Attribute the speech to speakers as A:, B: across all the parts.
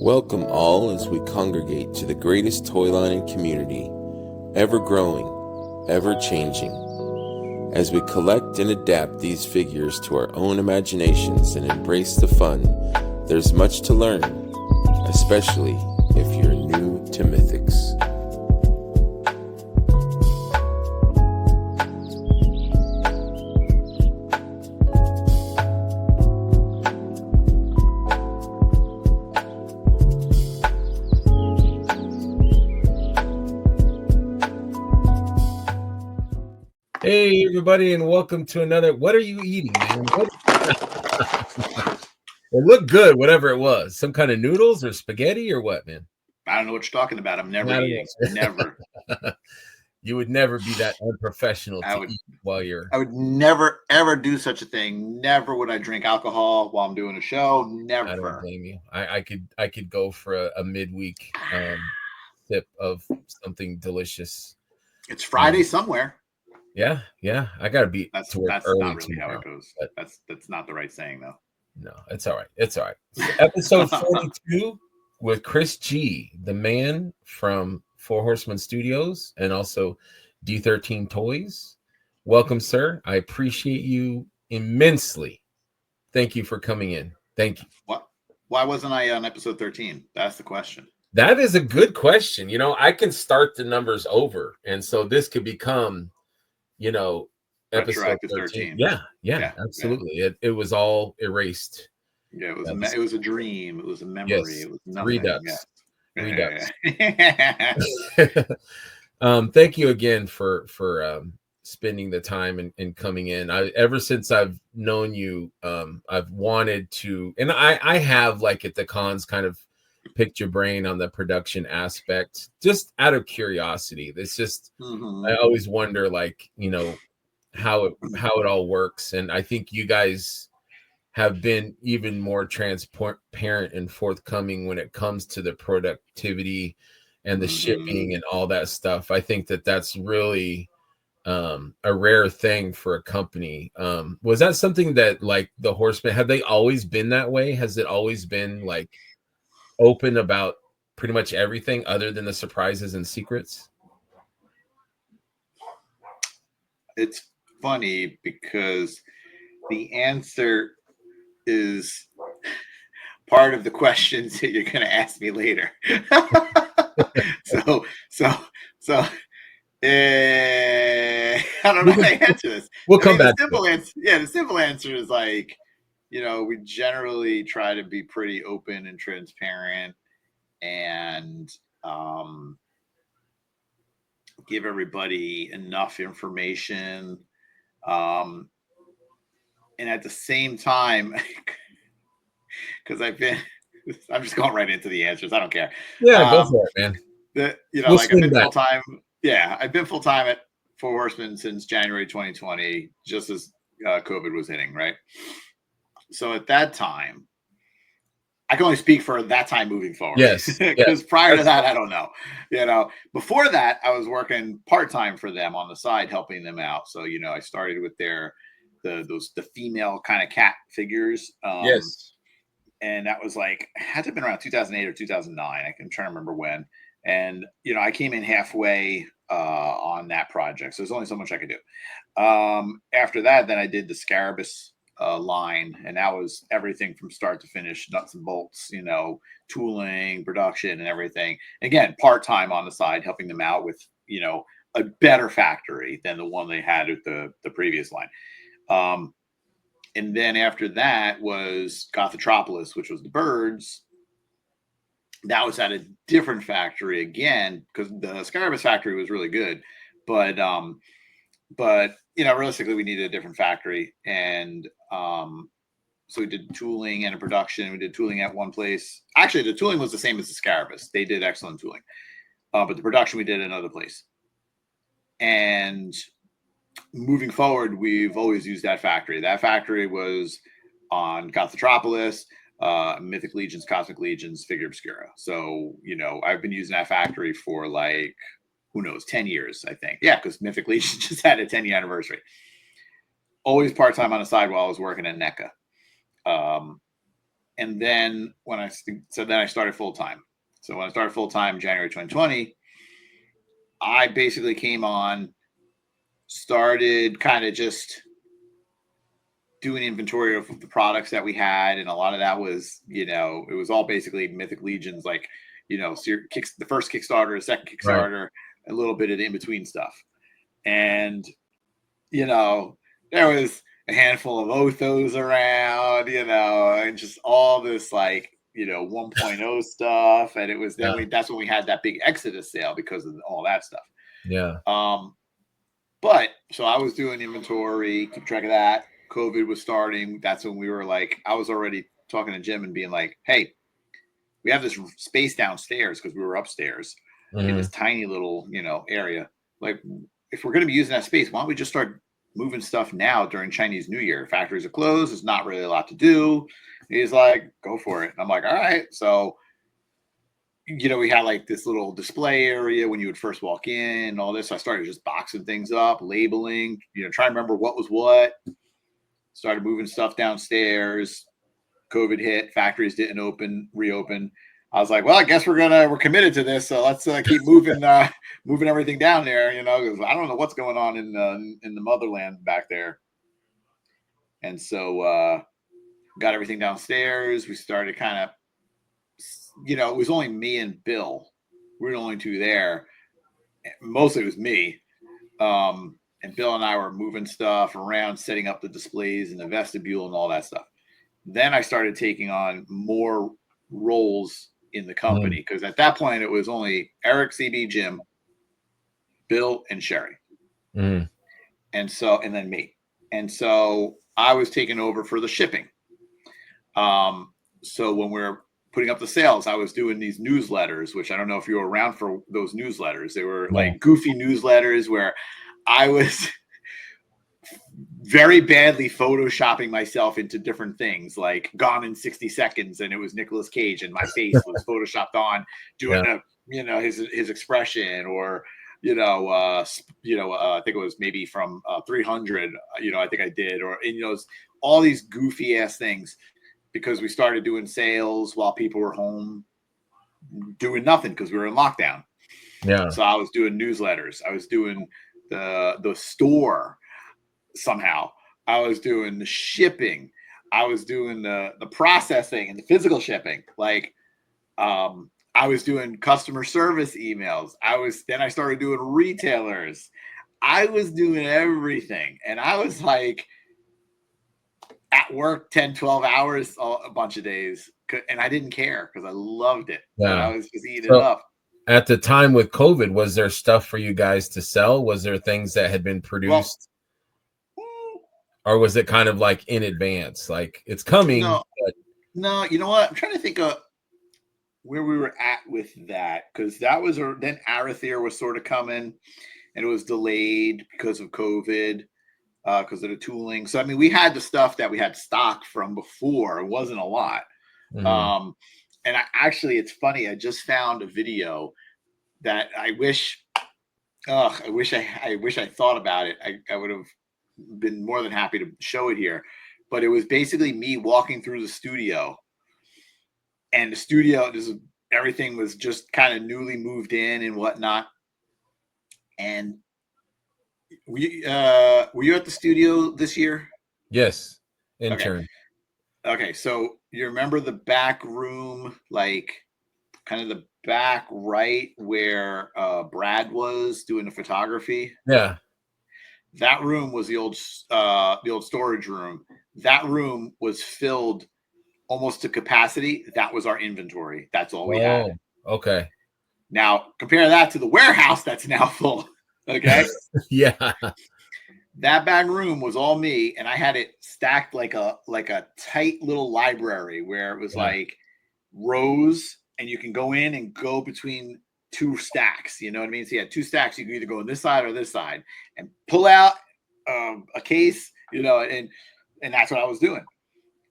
A: Welcome all as we congregate to the greatest toy line in community, ever growing, ever changing. As we collect and adapt these figures to our own imaginations and embrace the fun, there's much to learn, especially if you're new to Mythics. Hey everybody, and welcome to another. What are you eating, man? It looked good, whatever it was. Some kind of noodles or spaghetti or what, man?
B: I don't know what you're talking about. I'm never eating. Never.
A: You would never be that unprofessional to eat while you're.
B: I would never ever do such a thing. Never would I drink alcohol while I'm doing a show. Never.
A: I don't blame you. I could go for a midweek sip of something delicious.
B: It's Friday somewhere.
A: Yeah. I gotta be.
B: That's not really how it goes. That's not the right saying though.
A: No, it's all right. It's all right. Episode 42 with Chris G, the man from Four Horsemen Studios and also D13 Toys. Welcome, sir. I appreciate you immensely. Thank you for coming in. Thank you.
B: What? Why wasn't I on episode 13? That's the question.
A: That is a good question. You know, I can start the numbers over, and so this could become, episode 13. Yeah, absolutely. Yeah. It was all erased.
B: Yeah, it was a dream. It was a memory.
A: Yes.
B: It was nothing.
A: Redux. Thank you again for spending the time and coming in. Ever since I've known you, I've wanted to, and I have, like, at the cons, kind of picked your brain on the production aspect, just out of curiosity. It's just I always wonder, like, how it all works, and I think you guys have been even more transparent and forthcoming when it comes to the productivity and the shipping and all that stuff. I think that's really a rare thing for a company. Was that something that, like, the Horsemen, have they always been that way? Has it always been, like, open about pretty much everything other than the surprises and secrets?
B: It's funny because the answer is part of the questions that you're going to ask me later. so I don't know how to answer this.
A: We'll come back.
B: The simple answer is, like, we generally try to be pretty open and transparent and give everybody enough information. And at the same time, because I'm just going right into the answers. I don't care.
A: Yeah, go for it, man.
B: I've been full time. Yeah, I've been full time at Four Horsemen since January 2020, just as COVID was hitting, right? So at that time, I can only speak for that time moving forward.
A: Yes.
B: Because prior to that, I don't know. Before that, I was working part-time for them on the side, helping them out. So, I started with the female kind of cat figures.
A: Yes.
B: And that was had to have been around 2008 or 2009. I'm trying to remember when. And, I came in halfway on that project. So there's only so much I could do. After that, then I did the Scarabus line, and that was everything from start to finish, nuts and bolts, tooling, production, and everything. Again, part-time on the side, helping them out with a better factory than the one they had at the previous line. And then after that was Gothitropolis, which was the birds. That was at a different factory again, because the Scarabus factory was really good, but realistically, we needed a different factory. And so we did tooling and a production. We did tooling at one place. Actually, the tooling was the same as the Scarabus. They did excellent tooling. But the production we did at another place. And moving forward, we've always used that factory. That factory was on Gothitropolis, Mythic Legions, Cosmic Legions, Figure Obscura. So, I've been using that factory for, like, who knows, 10 years, I think. Yeah, because Mythic Legion just had a 10-year anniversary. Always part-time on the side while I was working at NECA. And then then I started full time. So when I started full time, January 2020, I basically came on, started kind of just doing inventory of the products that we had, and a lot of that was, it was all basically Mythic Legions, like, the first Kickstarter, the second Kickstarter, a little bit of the in between stuff, and there was a handful of Othos around, and just all this 1.0 stuff, and it was that's when we had that big Exodus sale because of all that stuff.
A: Yeah.
B: But so I was doing inventory, keep track of that. COVID was starting. That's when we were I was already talking to Jim and being like, hey, we have this space downstairs because we were upstairs in this tiny little, area. Like, if we're going to be using that space, why don't we just start moving stuff now during Chinese New Year? Factories are closed. There's not really a lot to do. And he's like, go for it. And I'm like, all right. So, we had this little display area when you would first walk in and all this. So I started just boxing things up, labeling, trying to remember what was what. Started moving stuff downstairs. COVID hit. Factories didn't reopen. I was like, well, I guess we're committed to this. So let's keep moving everything down there, because I don't know what's going on in the motherland back there. And so got everything downstairs. We started kind of, it was only me and Bill. We were the only two there. Mostly it was me. And Bill and I were moving stuff around, setting up the displays in the vestibule and all that stuff. Then I started taking on more roles in the company, because at that point it was only Eric, CB, Jim, Bill, and Sherry. And then me. And so I was taking over for the shipping. So when we're putting up the sales, I was doing these newsletters, which I don't know if you were around for those newsletters. They were goofy newsletters where I was very badly photoshopping myself into different things, like Gone in 60 Seconds, and it was Nicolas Cage, and my face was photoshopped on, doing his expression, or I think it was maybe from 300. I think I did, or all these goofy ass things, because we started doing sales while people were home doing nothing because we were in lockdown.
A: Yeah.
B: So I was doing newsletters. I was doing the store somehow. I was doing the shipping. I was doing the processing and the physical shipping. I was doing customer service emails. Then I started doing retailers. I was doing everything. And I was at work 10, 12 hours a bunch of days. And I didn't care because I loved it. Yeah. I was just eating it up.
A: At the time with COVID, was there stuff for you guys to sell? Was there things that had been produced? Or was it kind of in advance? It's coming.
B: No, you know what? I'm trying to think of where we were at with that. Because that was, then Arathier was sort of coming. And it was delayed because of COVID. Because of the tooling. So, I mean, we had the stuff that we had stock from before. It wasn't a lot. And it's funny. I just found a video that I wish I thought about it. I would have been more than happy to show it here. But it was basically me walking through the studio. And the studio, everything was just kind of newly moved in and whatnot. And were you at the studio this year?
A: Yes, intern.
B: Okay, so you remember the back room, kind of the back right where Brad was doing the photography?
A: Yeah.
B: That room was the old storage room. That room was filled almost to capacity. That was our inventory. That's all we had.
A: Okay.
B: Now compare that to the warehouse that's now full. Okay.
A: Yeah.
B: That back room was all me, and I had it stacked like a tight little library where it was rows, and you can go in and go between two stacks. You know what I mean? So you had two stacks. You can either go on this side or this side, and pull out a case. And that's what I was doing.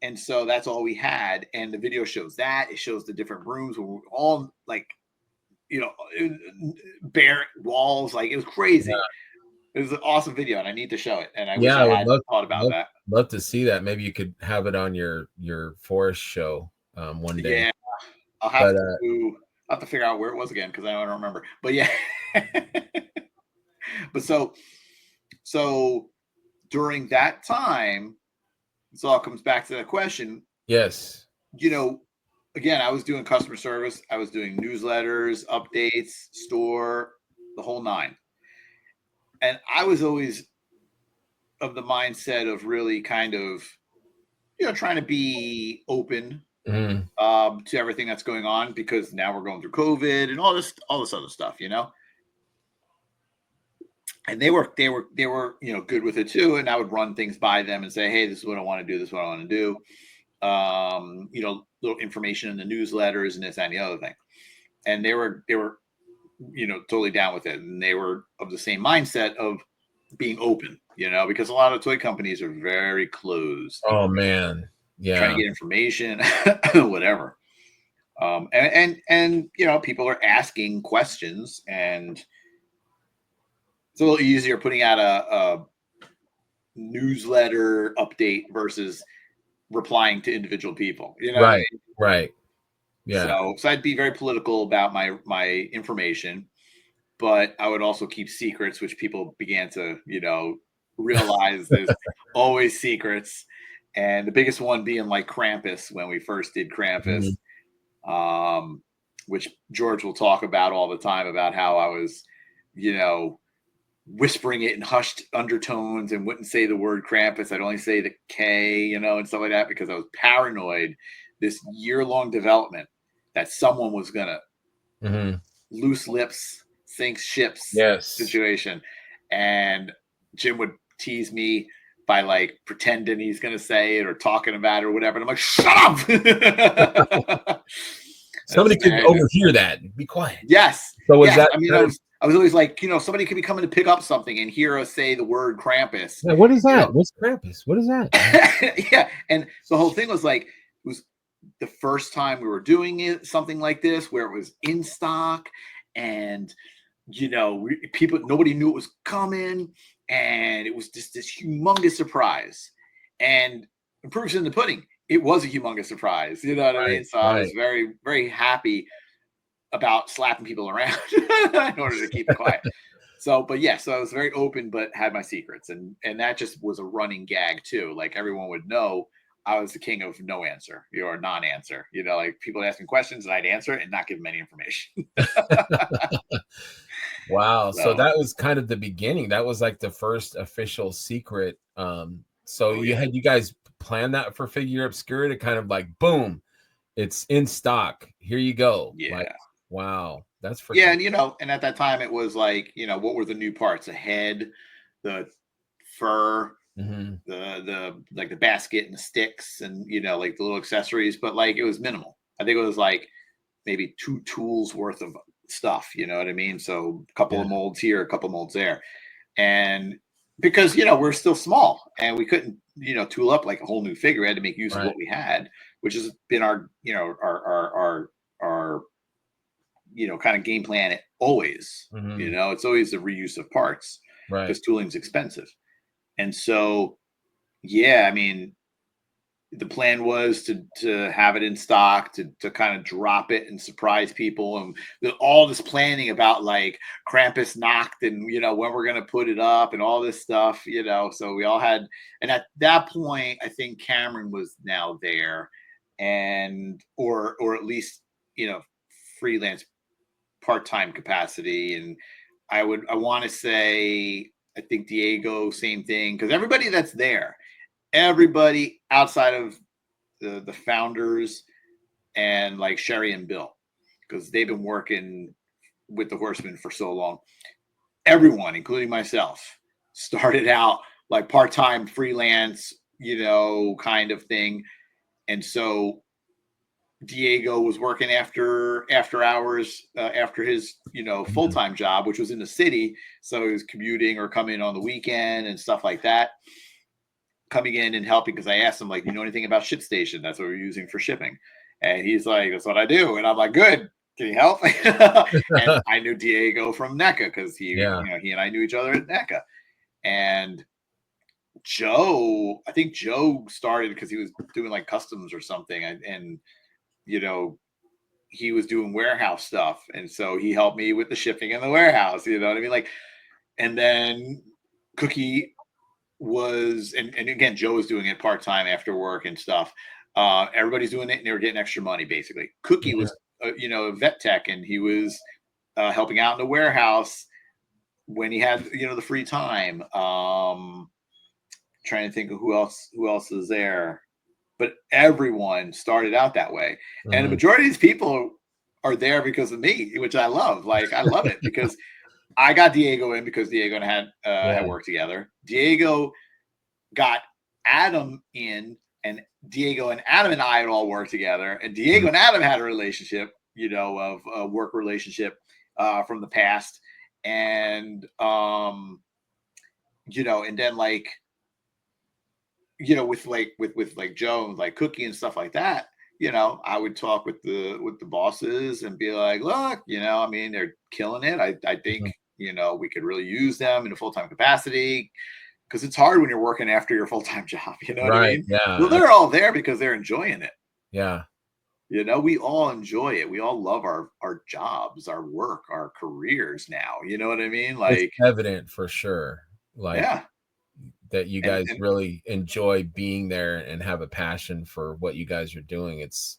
B: And so that's all we had. And the video shows that. It shows the different rooms where we're all bare walls. It was crazy. Yeah. It was an awesome video, and I need to show it. And I wish I had thought about that.
A: Love to see that. Maybe you could have it on your forest show. one day.
B: Yeah, I'll have
A: But
B: to figure out where it was again because I don't remember. But yeah, but so during that time, this all comes back to the question.
A: yes.
B: Again, I was doing customer service. I was doing newsletters, updates, store, the whole nine. And I was always of the mindset of really kind of, trying to be open
A: Mm-hmm.
B: to everything that's going on because now we're going through COVID and all this other stuff, And they were good with it too. And I would run things by them and say, hey, this is what I want to do. This is what I want to do. Little information in the newsletters and this and the other thing. And they were totally down with it. And they were of the same mindset of being open, because a lot of toy companies are very closed.
A: Oh man. Yeah.
B: Trying to get information, whatever. And people are asking questions, and it's a little easier putting out a newsletter update versus replying to individual people.
A: Right. Right. Yeah.
B: So I'd be very political about my information, but I would also keep secrets, which people began to, realize there's always secrets. And the biggest one being like Krampus when we first did Krampus, which George will talk about all the time about how I was, whispering it in hushed undertones and wouldn't say the word Krampus. I'd only say the K, and stuff like that because I was paranoid this year-long development that someone was going to loose lips, sink ships situation. And Jim would tease me by like pretending he's going to say it or talking about it or whatever. And I'm like, shut up.
A: Somebody could overhear that. Be quiet.
B: Yes.
A: So was that?
B: I was always like, somebody could be coming to pick up something and hear us say the word Krampus.
A: Yeah, what is that? What's Krampus? What is that?
B: Yeah. And the whole thing was like, it was the first time we were doing something like this where it was in stock and, nobody knew it was coming. And it was just this humongous surprise. And the proof's in the pudding. It was a humongous surprise. You know what I mean? So I was very, very happy about slapping people around in order to keep it quiet. So I was very open, but had my secrets. And that just was a running gag too. Like everyone would know I was the king of no answer, or non-answer, like people asking questions and I'd answer it and not give them any information.
A: Wow. So that was kind of the beginning. That was like the first official secret. You guys planned that for Figure Obscura to kind of like, boom, it's in stock. Here you go.
B: Yeah.
A: Like, wow. That's for
B: and and at that time it was like, what were the new parts? The head, the fur, the like the basket and the sticks and like the little accessories, but like it was minimal. I think it was like maybe 2 tools worth of stuff, you know what I mean? So a couple of molds here, a couple of molds there. And because we're still small and we couldn't tool up like a whole new figure. We had to make use of what we had, which has been our our kind of game plan always. It's always the reuse of parts because tooling's expensive. And so I mean, the plan was to have it in stock, to kind of drop it and surprise people, and all this planning about like Krampus knocked and when we're gonna put it up and all this stuff, So we all had, and at that point, I think Cameron was now there, and or at least freelance part-time capacity, and I want to say I think Diego, same thing, because everybody that's there. Everybody outside of the founders and like Sherry and Bill, because they've been working with the Horsemen for so long. Everyone, including myself, started out like part-time freelance, kind of thing. And so Diego was working after hours, after his, full-time job, which was in the city. So he was commuting or coming on the weekend and stuff like that. Coming in and helping, because I asked him, like, you know anything about ShipStation? That's what we're using for shipping. And he's like, that's what I do. And I'm like, good. Can you help? And I knew Diego from NECA because he and I knew each other at NECA. And Joe, I think Joe started because he was doing like customs or something. And he was doing warehouse stuff, and so he helped me with the shipping in the warehouse. You know what I mean? Like, and then Cookie was, and again, Joe was doing it part time after work and stuff. Everybody's doing it, and they were getting extra money. Basically, Cookie was, a vet tech, and he was helping out in the warehouse when he had, the free time. Trying to think of who else is there, but everyone started out that way, and the majority of these people are there because of me, which I love. Like, I love it because I got Diego in because Diego and I had worked together. Diego got Adam in, and Diego and Adam and I had all worked together, and Diego and Adam had a relationship, of a work relationship from the past, and and then like, with like Joe and like Cookie and stuff like that, I would talk with the bosses and be like, look, I mean, they're killing it. I think, we could really use them in a full-time capacity, because it's hard when you're working after your full-time job. You know what I mean?
A: Yeah.
B: Well, they're all there because they're enjoying it.
A: Yeah.
B: We all enjoy it. We all love our jobs, our work, our careers now. You know what I mean? Like,
A: it's evident for sure. Like, that you guys really enjoy being there and have a passion for what you guys are doing. It's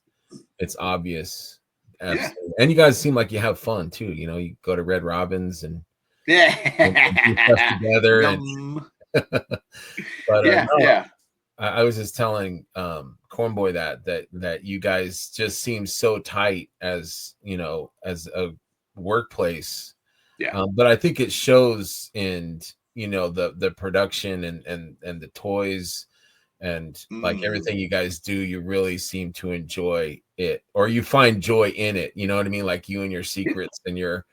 A: obvious. Absolutely. And you guys seem like you have fun too. You go to Red Robin's and and do stuff together. But I was just telling Cornboy that you guys just seem so tight as as a workplace. But I think it shows in the production and the toys and like everything you guys do. You really seem to enjoy it, or you find joy in it. You know what I mean? Like you and your secrets and your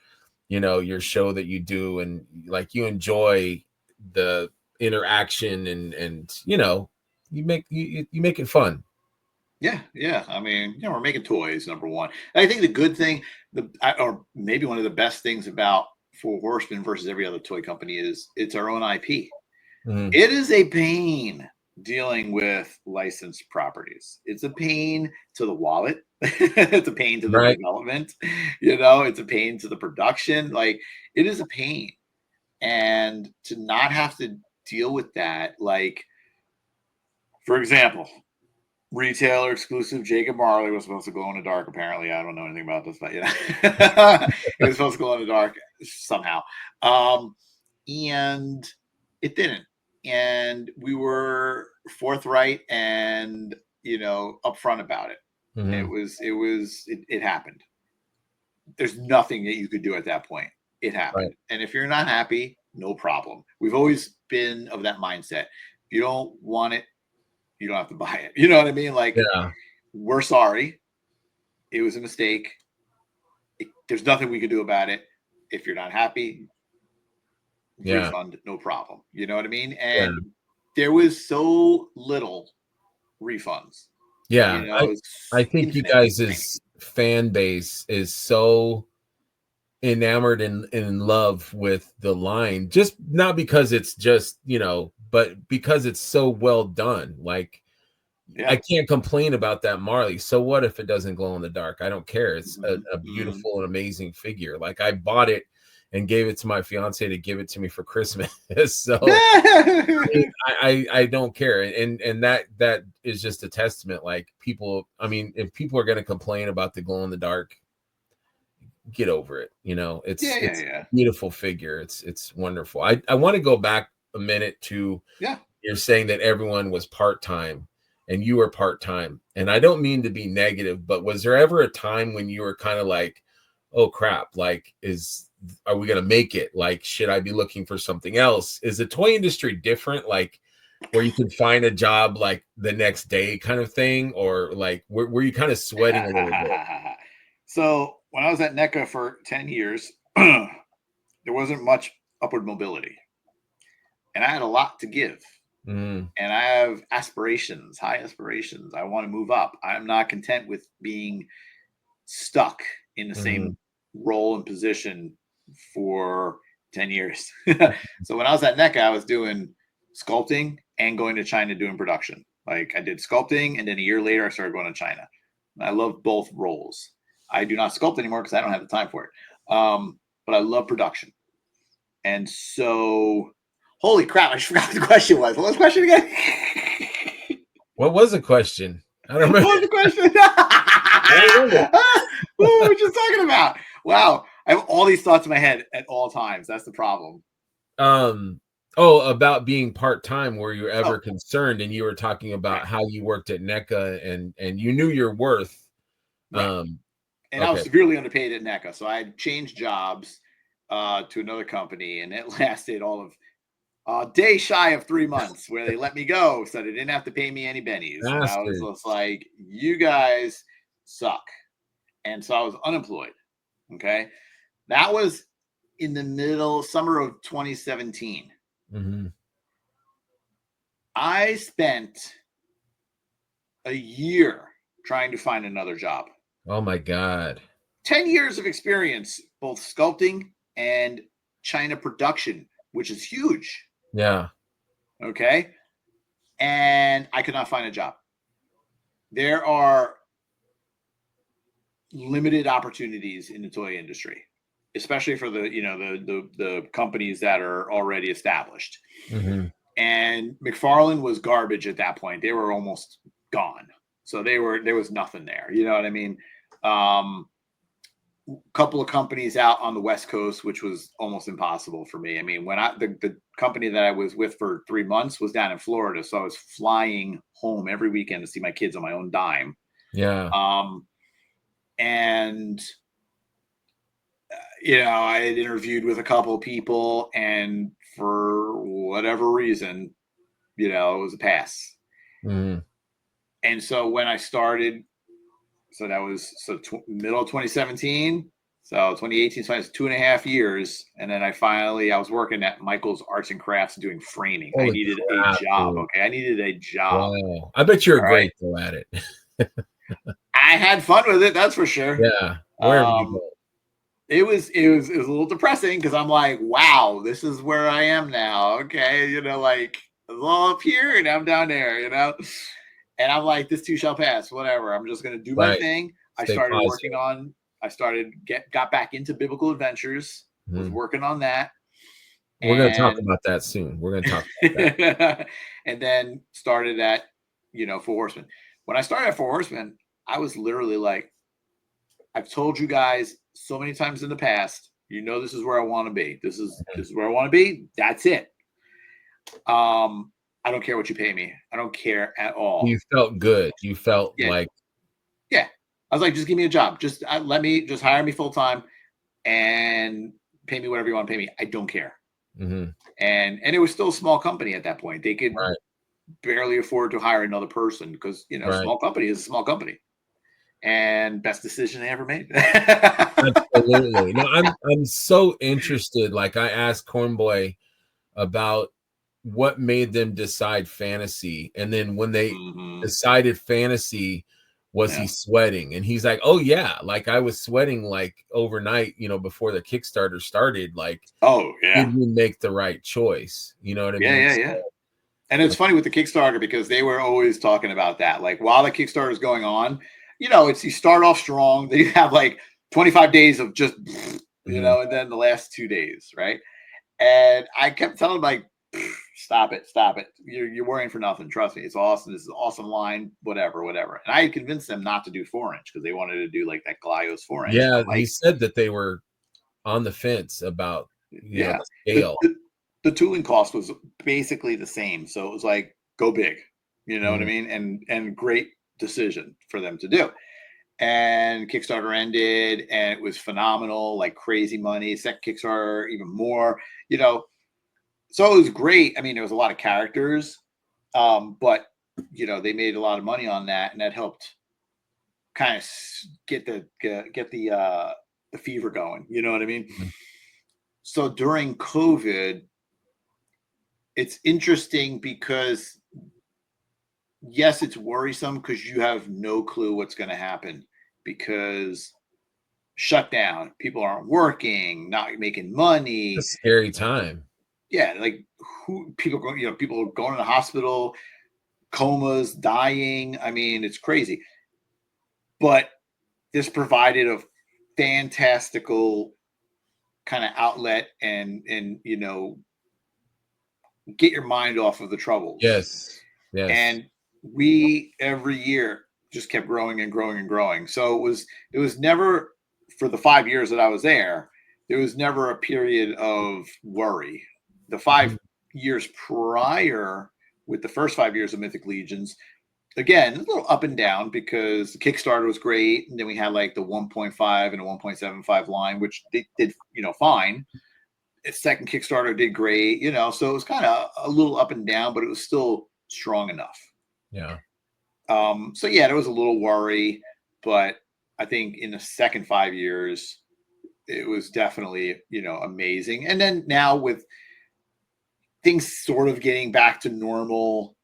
A: show that you do, and like you enjoy the interaction and you make it fun.
B: Yeah. I mean, we're making toys, number one. I think the good thing, or maybe one of the best things about Four Horsemen versus every other toy company is it's our own IP. It is a pain dealing with licensed properties. It's a pain to the wallet. It's a pain to the development. It's a pain to the production. Like, it is a pain. And to not have to deal with that, like, for example, retailer exclusive Jacob Marley was supposed to glow in the dark. Apparently, I don't know anything about this, but it was supposed to glow in the dark somehow, and it didn't. And we were forthright and upfront about it. It happened. There's nothing that you could do at that point. It happened, and if you're not happy, no problem. We've always been of that mindset. If you don't want it, you don't have to buy it. You know what I mean? Like, we're sorry. It was a mistake. There's nothing we can do about it. If you're not happy, refund, no problem. You know what I mean? And there was so little refunds.
A: I think you guys' fan base is so enamored in love with the line, just not because it's just but because it's so well done. Like, I can't complain about that Marley. So what if it doesn't glow in the dark? I don't care. It's a beautiful and amazing figure. Like, I bought it and gave it to my fiance to give it to me for Christmas. So I don't care. And that is just a testament. Like, people, I mean, if people are going to complain about the glow in the dark, get over it. It's a beautiful figure. It's wonderful. I want to go back a minute to you're saying that everyone was part-time and you were part-time, and I don't mean to be negative, but was there ever a time when you were kind of like, oh crap, like, are we going to make it? Like, should I be looking for something else? Is the toy industry different, like where you can find a job like the next day kind of thing, or like were you kind of sweating a little bit?
B: So when I was at NECA for 10 years, there wasn't much upward mobility, and I had a lot to give. And I have aspirations, high aspirations. I want to move up. I'm not content with being stuck in the same role and position for 10 years. So when I was at NECA, I was doing sculpting and going to China doing production. Like, I did sculpting, and then a year later I started going to China. I love both roles. I do not sculpt anymore because I don't have the time for it. But I love production. And so, holy crap, I just forgot what the question was. What was the question again?
A: What was the question? I don't remember.
B: What was the question? What were we just talking about? Wow. I have all these thoughts in my head at all times. That's the problem.
A: About being part-time, were you ever concerned? And you were talking about how you worked at NECA and you knew your worth.
B: Right. And I was severely underpaid at NECA. So I had changed jobs to another company, and it lasted all of a day shy of 3 months where they let me go so they didn't have to pay me any bennies. And I was just like, you guys suck. And so I was unemployed. Okay. That was in the summer of 2017.
A: Mm-hmm.
B: I spent a year trying to find another job.
A: Oh my God.
B: 10 years of experience, both sculpting and China production, which is huge.
A: Yeah.
B: Okay. And I could not find a job. There are limited opportunities in the toy industry, especially for the companies that are already established.
A: Mm-hmm.
B: And McFarlane was garbage at that point. They were almost gone. So there was nothing there. You know what I mean? Couple of companies out on the West Coast, which was almost impossible for me. I mean, when the company that I was with for 3 months was down in Florida, so I was flying home every weekend to see my kids on my own dime.
A: Yeah.
B: And I had interviewed with a couple of people, and for whatever reason, it was a pass.
A: Mm-hmm.
B: And so when I started, so that was middle of 2017. So 2018, so I was 2.5 years. And then I was working at Michael's Arts and Crafts doing framing. I needed a job. Dude. Okay. I needed a job.
A: Wow. I bet you're great though at it.
B: I had fun with it. That's for sure.
A: Yeah. Where
B: it was a little depressing because I'm like, wow, this is where I am now. Okay. Like I was all up here and I'm down there, And I'm like, this too shall pass, whatever. I'm just going to do my thing. I started got back into Biblical Adventures, was working on that.
A: We're going to talk about that soon. We're going to talk about that.
B: And then started at, Four Horsemen. When I started at Four Horsemen, I was literally like, I've told you guys so many times in the past, this is where I want to be. This is where I want to be. That's it. I don't care what you pay me. I don't care at all.
A: You felt good. You felt like.
B: Yeah. I was like, just give me a job. Just hire me full time and pay me whatever you want to pay me. I don't care.
A: Mm-hmm.
B: And it was still a small company at that point. They could barely afford to hire another person because, small company is a small company. And best decision they ever made.
A: Absolutely. No, I'm so interested. Like I asked Cornboy about what made them decide fantasy, and then when they decided fantasy, was he sweating? And he's like, oh yeah, like I was sweating like overnight, before the Kickstarter started. Like,
B: oh yeah,
A: did you make the right choice? You know what I mean?
B: Yeah. And it's funny with the Kickstarter because they were always talking about that. Like while the Kickstarter is going on, you start off strong, then you have like 25 days of just, and then the last 2 days, right? And I kept telling them like, stop it. You're worrying for nothing. Trust me. It's awesome. This is an awesome line, whatever. And I had convinced them not to do 4-inch because they wanted to do like that Glyos 4-inch.
A: Yeah. He said that they were on the fence about, the scale.
B: The tooling cost was basically the same. So it was like, go big, what I mean? And great decision for them to do. And Kickstarter ended and it was phenomenal, like crazy money. Second Kickstarter, even more, So it was great. I mean, there was a lot of characters, but they made a lot of money on that, and that helped kind of get the fever going. You know what I mean? Mm-hmm. So during COVID, it's interesting because yes, it's worrisome because you have no clue what's going to happen because shutdown, people aren't working, not making money.
A: It's a scary time.
B: Yeah, like people are going to the hospital, comas, dying. I mean, it's crazy. but this provided a fantastical kind of outlet and get your mind off of the troubles.
A: Yes. Yes.
B: And we every year just kept growing and growing and growing. So it was never, for the 5 years that I was there was never a period of worry. The five
A: Mhm.
B: years prior, with the first 5 years of Mythic Legions, again, a little up and down because the Kickstarter was great, and then we had like the 1.5 and a 1.75 line, which they did, fine. Its second Kickstarter did great, so it was kind of a little up and down, but it was still strong enough.
A: Yeah.
B: So yeah, there was a little worry, but I think in the second 5 years, it was definitely, amazing. And then now with things sort of getting back to normal,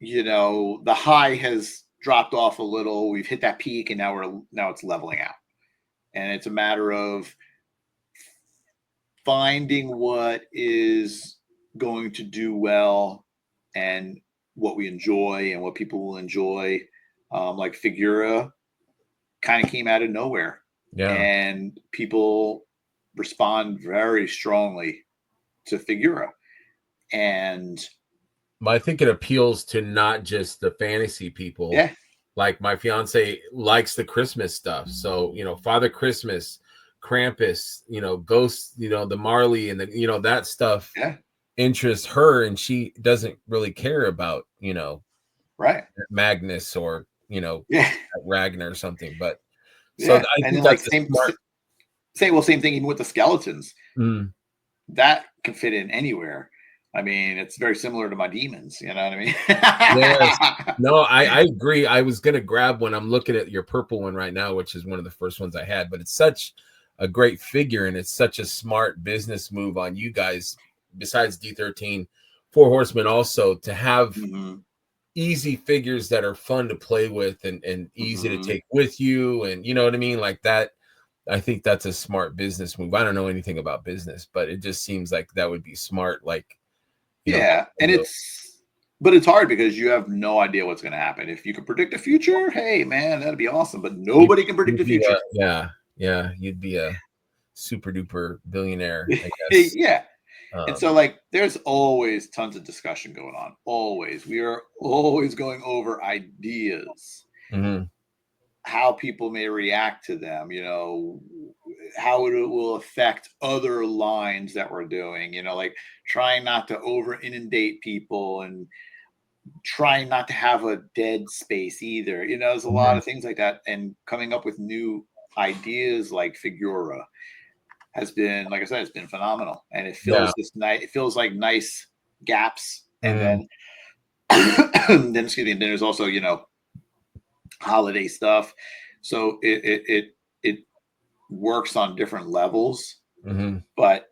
B: the high has dropped off a little. We've hit that peak, and now it's leveling out. And it's a matter of finding what is going to do well and what we enjoy and what people will enjoy. Like Figura kind of came out of nowhere,
A: Yeah.
B: and people respond very strongly to Figura. And
A: I think it appeals to not just the fantasy people.
B: yeah,
A: Like my fiance likes the Christmas stuff. So, Father Christmas, Krampus, Ghosts, the Marley and that stuff
B: yeah,
A: interests her, and she doesn't really care about,
B: right,
A: Magnus or,
B: yeah,
A: Ragnar or something. But so
B: yeah.
A: I
B: And
A: think
B: then like
A: that's a smart.
B: same thing even with the skeletons.
A: Mm.
B: That can fit in anywhere. I mean, it's very similar to my demons. You know what
A: Yes.
B: I mean?
A: No, I agree. I was gonna grab one. I'm looking at your purple one right now, which is one of the first ones I had, but it's such a great figure, and it's such a smart business move on you guys, besides D13, Four Horsemen, also to have
B: Mm-hmm.
A: easy figures that are fun to play with and easy to
B: Mm-hmm.
A: take with you, and you know what I mean? Like that. I think that's a smart business move. I don't know anything about business, but it just seems like that would be smart, like,
B: Yeah, and but it's hard because you have no idea what's going to happen. If you could predict the future, hey man, that'd be awesome. But
A: You'd,
B: nobody can predict
A: you'd
B: the
A: be
B: future.
A: yeah, you'd be a super duper billionaire, I guess.
B: Yeah. And so,
A: Um,
B: like, there's always tons of discussion going on. Always. We are always going over ideas,
A: mhm,
B: how people may react to them, how it will affect other lines that we're doing, like trying not to over inundate people and trying not to have a dead space either. There's a lot
A: mhm.
B: of things like that. And coming up with new ideas like Figura has been, like I said, it's been phenomenal. And it
A: Yeah.
B: fills it feels like nice gaps. And
A: Mhm,
B: then, then excuse me, and then there's also, holiday stuff. So it works on different levels.
A: mhm.
B: But,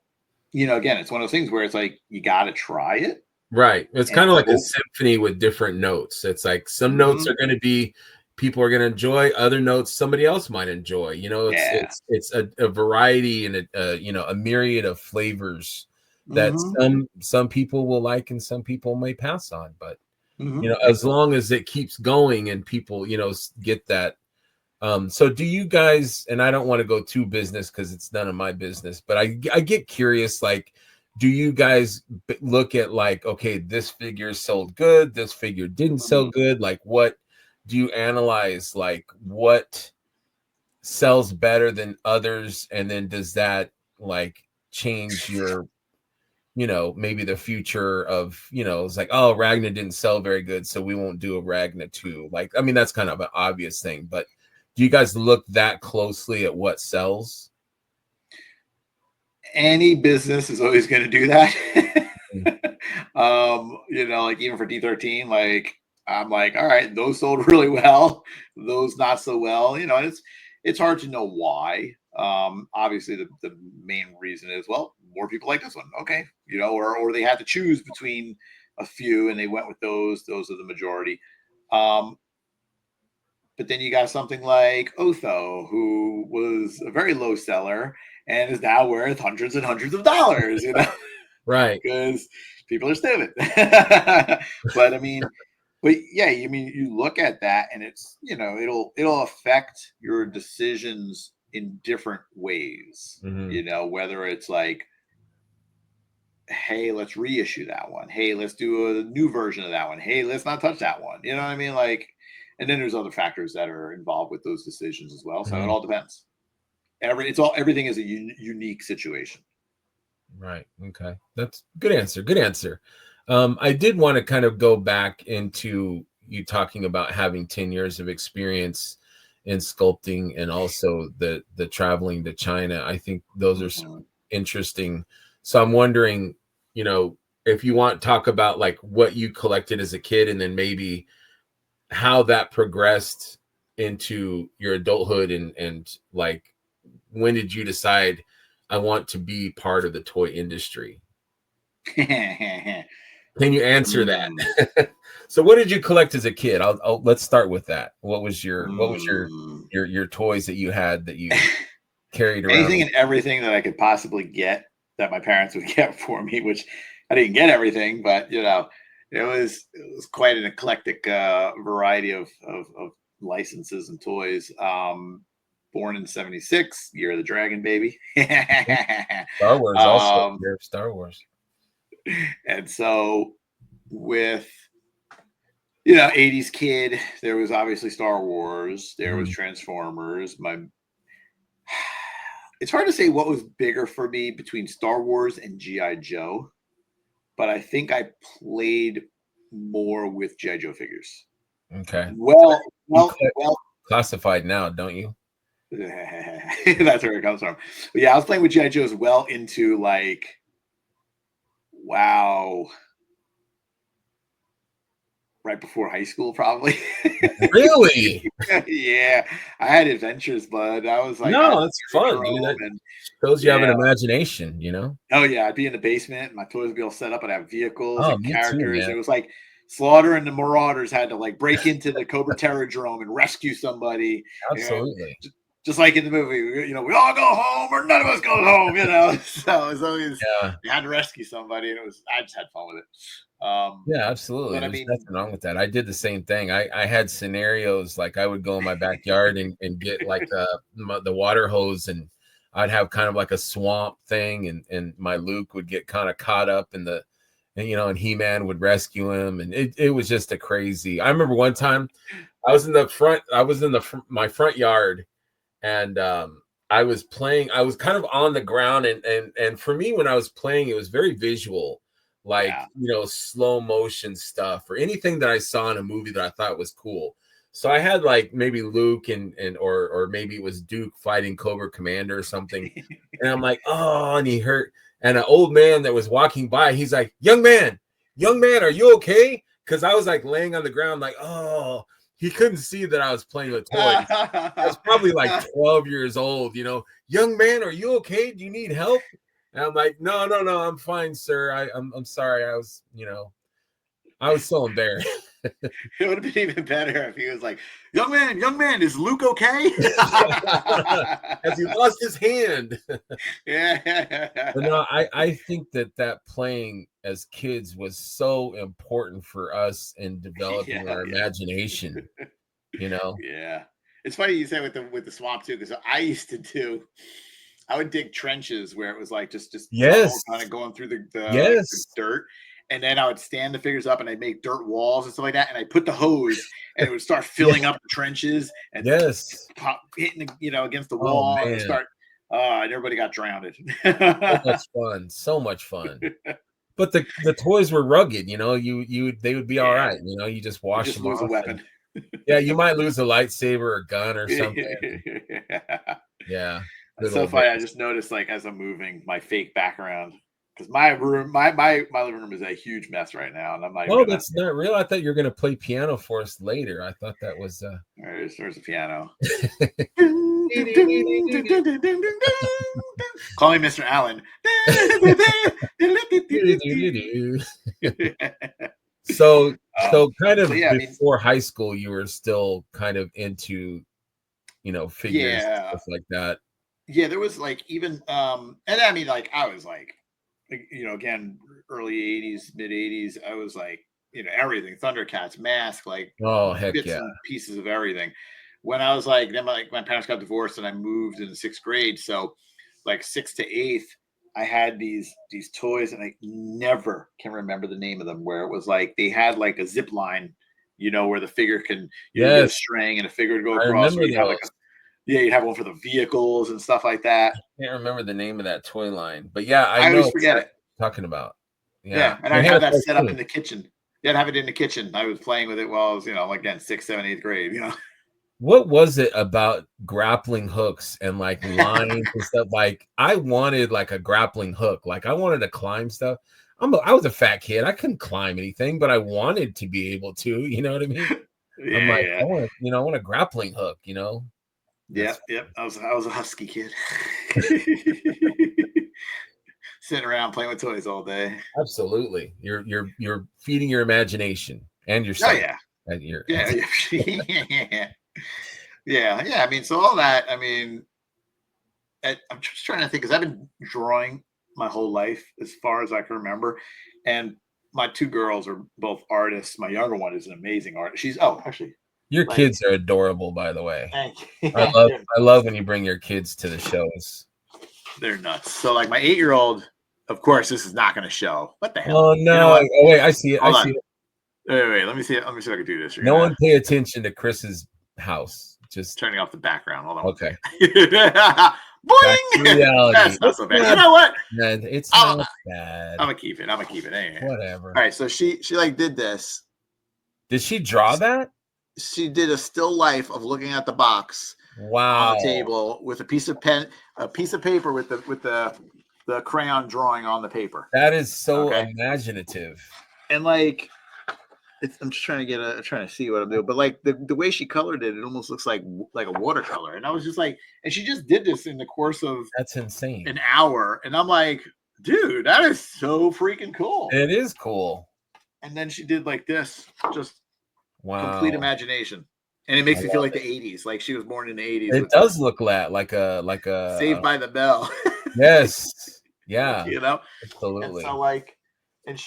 B: again, it's one of those things where it's like, you got to try it
A: Right. It's
B: and
A: kind of like a
B: hope.
A: symphony with different notes. It's like some notes
B: Mm-hmm.
A: are going to be people are going to enjoy, other notes somebody else might enjoy. It's
B: Yeah.
A: it's a variety and a myriad of flavors that
B: Mm-hmm.
A: some people will like and some people may pass on. But
B: Mm-hmm.
A: as long as it keeps going and people get that. So do you guys, and I don't want to go to business because it's none of my business, but I get curious, like, do you guys look at like, okay, this figure sold good, this figure didn't sell
B: Mm-hmm.
A: good? Like, what do you analyze? Like, what sells better than others? And then does that like change your, maybe the future of, it's like, oh, Ragnar didn't sell very good, so we won't do a Ragnar 2. Like, I mean, that's kind of an obvious thing, but do you guys look that closely at what sells?
B: Any business is always going to do that.
A: Mm.
B: Like even for D13, like I'm like, all right, those sold really well, those not so well. And it's hard to know why. Obviously the main reason is, well, more people like this one. Okay, or they had to choose between a few and they went with those. Those are the majority. Um, but then you got something like Otho, who was a very low seller and is now worth hundreds and hundreds of dollars,
A: Right.
B: because people are stupid. But I mean, But yeah, you mean you look at that and it's, it'll affect your decisions in different ways.
A: Hmm.
B: Whether it's like, hey, let's reissue that one. Hey, let's do a new version of that one. Hey, let's not touch that one. You know what I mean? Like, and then there's other factors that are involved with those decisions as well. So it
A: Hmm.
B: all depends. Everything is a unique situation.
A: Right. Okay. That's good answer. Good answer. I did want to kind of go back into you talking about having 10 years of experience in sculpting and also the traveling to China. I think those are
B: Mhm.
A: some interesting. So I'm wondering, you know, if you want to talk about like what you collected as a kid and then maybe how that progressed into your adulthood and like when did you decide I want to be part of the toy industry? Can you answer
B: Mm,
A: that? So what did you collect as a kid? Let's start with that. What was
B: mm.
A: your toys that you had that you carried around?
B: Anything and everything that I could possibly get that my parents would get for me, which I didn't get everything, but it was quite an eclectic variety of licenses and toys. Born in '76, year of the dragon, baby.
A: Star Wars also.
B: um,
A: You're Star Wars.
B: and so with '80s kid, there was obviously Star Wars, there was
A: Mhm.
B: Transformers. It's hard to say what was bigger for me between Star Wars and GI Joe, but I think I played more with GI Joe figures.
A: Okay.
B: Well,
A: You
B: well,
A: collect
B: well.
A: classified now, don't you?
B: That's where it comes from. But yeah, I was playing with GI Joes well into like, wow, right before high school, probably.
A: Really?
B: Yeah, I had adventures, bud. I was like, I had
A: No,
B: the
A: that's fun, dude.
B: Drome,
A: That
B: and
A: shows you have an
B: yeah.
A: imagination, you know?
B: Oh yeah, I'd be in the basement. My toys would be all set up. I'd have vehicles
A: Oh,
B: and
A: me too,
B: characters.
A: man.
B: It was like Slaughter and the Marauders had to like break into the Cobra Terrordrome and rescue somebody. And
A: Absolutely.
B: just like in the movie, we all go home or none of us go home. So as always
A: Yeah.
B: you had to rescue somebody, and I just had fun with it.
A: Yeah, absolutely.
B: But I
A: There's
B: mean,
A: nothing wrong with that. I did the same thing. I had scenarios like I would go in my backyard and get like the water hose and I'd have kind of like a swamp thing and my Luke would get kind of caught up in the and and He-Man would rescue him and it was just a crazy. I remember one time I was in my front yard and I was playing. I was kind of on the ground, and for me, when I was playing, it was very visual, like
B: yeah.
A: slow motion stuff or anything that I saw in a movie that I thought was cool. So I had like maybe Luke and or maybe it was Duke fighting Cobra Commander or something, and I'm like, oh, and he hurt. And an old man that was walking by, he's like, young man, are you okay? Because I was like laying on the ground, like, oh, he couldn't see that I was playing with toys. I was probably like 12 years old, young man, are you okay? Do you need help? And I'm like, no, no, no, I'm fine, sir. I'm sorry. I was so embarrassed.
B: It would have been even better if he was like, young man, is Luke okay?"
A: As he lost his hand. But
B: Yeah.
A: no, I think that playing as kids was so important for us in developing
B: Yeah,
A: our
B: yeah.
A: imagination, you know?
B: Yeah. It's funny you say with the swamp too, because I would dig trenches where it was like just tunnels
A: Yes.
B: kind of going through the
A: Yes.
B: dirt. And then I would stand the figures up and I'd make dirt walls and stuff like that. And I put the hose and it would start
A: Yeah.
B: filling up the trenches and
A: Yes.
B: pop hitting against the
A: Oh
B: wall, and it would
A: man.
B: start and everybody got drowned.
A: So much fun. So much fun. But the toys were rugged, they would be all
B: Yeah.
A: right, you just
B: You
A: wash
B: just
A: them
B: lose a
A: off and
B: weapon.
A: yeah, you might lose a lightsaber or gun or something.
B: Yeah.
A: Yeah,
B: It's
A: good
B: so
A: old
B: funny. I
A: days.
B: just noticed, like, as I'm moving, my fake background, because my room, my living room is a huge mess right now, and I'm not even
A: Oh,
B: gonna.
A: that's not real. I thought you were gonna play piano for us later. I thought that was
B: There's a piano. Call me Mr. Allen.
A: So kind
B: So
A: of
B: yeah, I mean,
A: before high school, you were still kind of into, figures,
B: yeah,
A: stuff like that.
B: yeah. There was like even, and I mean, like I was like, again, early '80s, mid '80s. I was like everything, Thundercats, Mask, like
A: Oh, heck
B: bits
A: yeah.
B: and pieces of everything. When I was like, then my parents got divorced and I moved in the 6th grade. So like 6th to 8th, I had these toys and I never can remember the name of them, where it was like they had like a zip line, where the figure can, you get a
A: Yes,
B: string and a figure to go
A: I
B: across,
A: remember
B: or you'd have like
A: those.
B: you'd have one for the vehicles and stuff like that.
A: Can't remember the name of that toy line, but yeah, I
B: I
A: know
B: always forget
A: exactly
B: it.
A: what you're talking about. Yeah,
B: Yeah, and
A: they
B: I'd
A: had
B: have
A: a
B: that set up in
A: cartoon.
B: the kitchen. Yeah, I'd have it in the kitchen. I was playing with it while I was, again, 6th, 7th, 8th grade.
A: What was it about grappling hooks and like lines and stuff? Like I wanted like a grappling hook. Like I wanted to climb stuff. I was a fat kid. I couldn't climb anything, but I wanted to be able to. You know what I mean? I'm
B: Yeah,
A: like,
B: yeah.
A: I want a grappling hook. That's
B: Yep, yep. I was a husky kid. Sitting around playing with toys all day.
A: absolutely. You're feeding your imagination and
B: Oh
A: yourself.
B: yeah.
A: And your
B: Yeah, yeah. Yeah. I mean, so all that, I mean, I'm just trying to think, because I've been drawing my whole life as far as I can remember. And my 2 girls are both artists. My younger one is an amazing artist. Actually,
A: your
B: like,
A: kids are adorable, by the way.
B: thank you.
A: I love I love when you bring your kids to the shows.
B: They're nuts. So, like, my 8-year-old, of course, this is not going to show. What the hell?
A: Oh
B: You know
A: no!
B: what?
A: Oh wait, I see it. I
B: Hold
A: see
B: on.
A: it.
B: Wait. Let me see. Let me see if I can do this. You're
A: No
B: gonna
A: one pay attention to Chris's house. Just
B: turning off the background. Hold on one
A: okay.
B: second.
A: Back to
B: Boing!
A: reality.
B: That's not so bad. You know what?
A: Man, it's
B: I'm,
A: not
B: I'm
A: bad.
B: gonna keep it. I'm gonna keep it. Anyway.
A: Whatever.
B: All right. So she like did this.
A: Did she draw that?
B: She did a still life of looking at the box on
A: Wow.
B: the table with a piece of paper with the crayon drawing on the paper.
A: That is so
B: Okay.
A: imaginative.
B: And like, I'm just trying to see what I'm doing, but like the way she colored it, it almost looks like a watercolor. And I was just like, and she just did this in the course of
A: That's insane.
B: an hour, and I'm like, dude, that is so freaking cool.
A: It is cool.
B: And then she did like this, just complete
A: Wow.
B: imagination, and it makes me feel like the '80s, like she was born in the '80s.
A: It does look like a
B: Saved by the Bell.
A: yes. Yeah.
B: And
A: Absolutely.
B: so like, and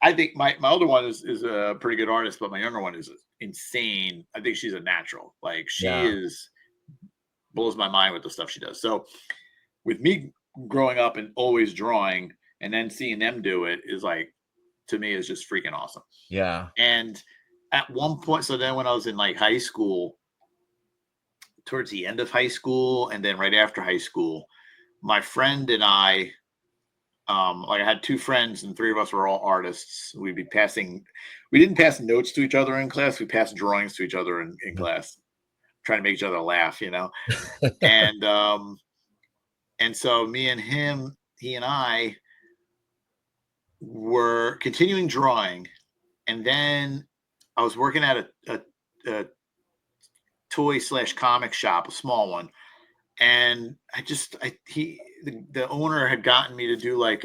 B: I think my older one is a pretty good artist, but my younger one is insane. I think she's a natural. Like she blows my mind with the stuff she does. So with me growing up and always drawing, and then seeing them do it is like, to me, is just freaking awesome.
A: Yeah.
B: And at one point, so then when I was in like high school, towards the end of high school, and then right after high school, my friend and I, like I had 2 friends and 3 of us were all artists. We didn't pass notes to each other in class. We passed drawings to each other in class, trying to make each other laugh, and, and so he and I were continuing drawing. And then I was working at a toy/comic shop, a small one. And the owner had gotten me to do like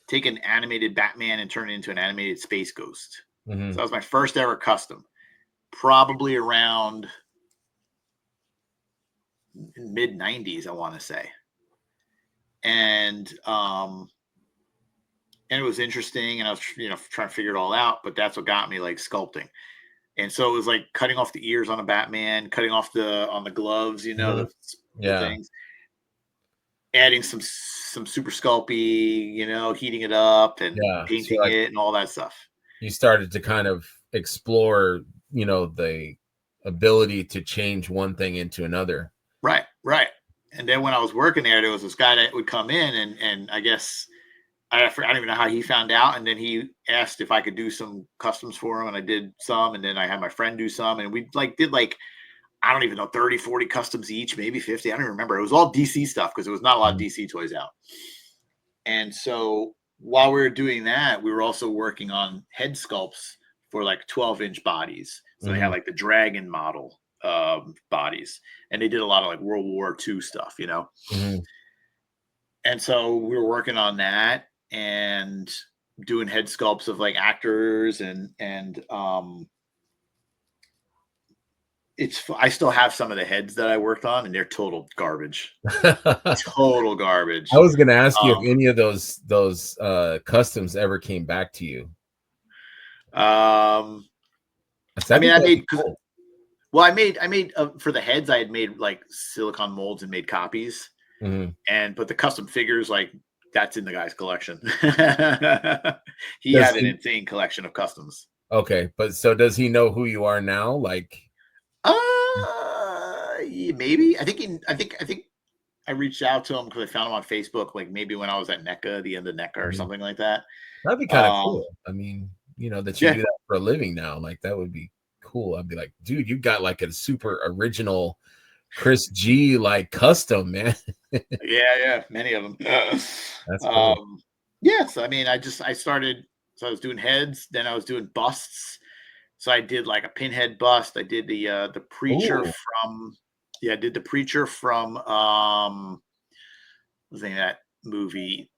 B: take an animated Batman and turn it into an animated Space Ghost.
A: Mm-hmm.
B: So that was my first ever custom, probably around mid '90s, I want to say. And it was interesting, and I was trying to figure it all out. But that's what got me like sculpting. And so it was like cutting off the ears on a Batman, cutting off on the gloves, the things, adding some super sculpey, heating it up and painting it and all that stuff.
A: You started to kind of explore, the ability to change one thing into another.
B: Right. And then when I was working there was this guy that would come in, and I guess I don't even know how he found out. And then he asked if I could do some customs for him, and I did some. And then I had my friend do some, and we did I don't even know, 30, 40 customs each, maybe 50. I don't remember. It was all DC stuff because there was not a lot of DC toys out. And so while we were doing that, we were also working on head sculpts for like 12-inch bodies. So they had like the dragon model bodies, and they did a lot of like World War II stuff,
A: Mm-hmm.
B: And so we were working on that and doing head sculpts of like actors, and I still have some of the heads that I worked on, and they're total garbage. Total garbage.
A: I was going to ask you if any of those customs ever came back to you.
B: I mean, I made
A: cool.
B: well, I made for the heads. I had made like silicone molds and made copies, but the custom figures, like that's in the guy's collection. He
A: Does
B: had an insane collection of customs.
A: Okay, but so does he know who you are now? Like,
B: yeah, maybe. I think I reached out to him because I found him on Facebook. Like maybe when I was at NECA, the end of NECA or something like that.
A: that'd be kind of cool. I mean, that you
B: Yeah.
A: do that for a living now. Like that would be cool. I'd be like, dude, you got like a super original Chris G like custom, man.
B: Yeah, many of them.
A: That's cool.
B: Yeah, so I mean, I started. So I was doing heads, then I was doing busts. So I did like a pinhead bust. I did the preacher
A: Ooh.
B: from I did the preacher from what's the name of that movie?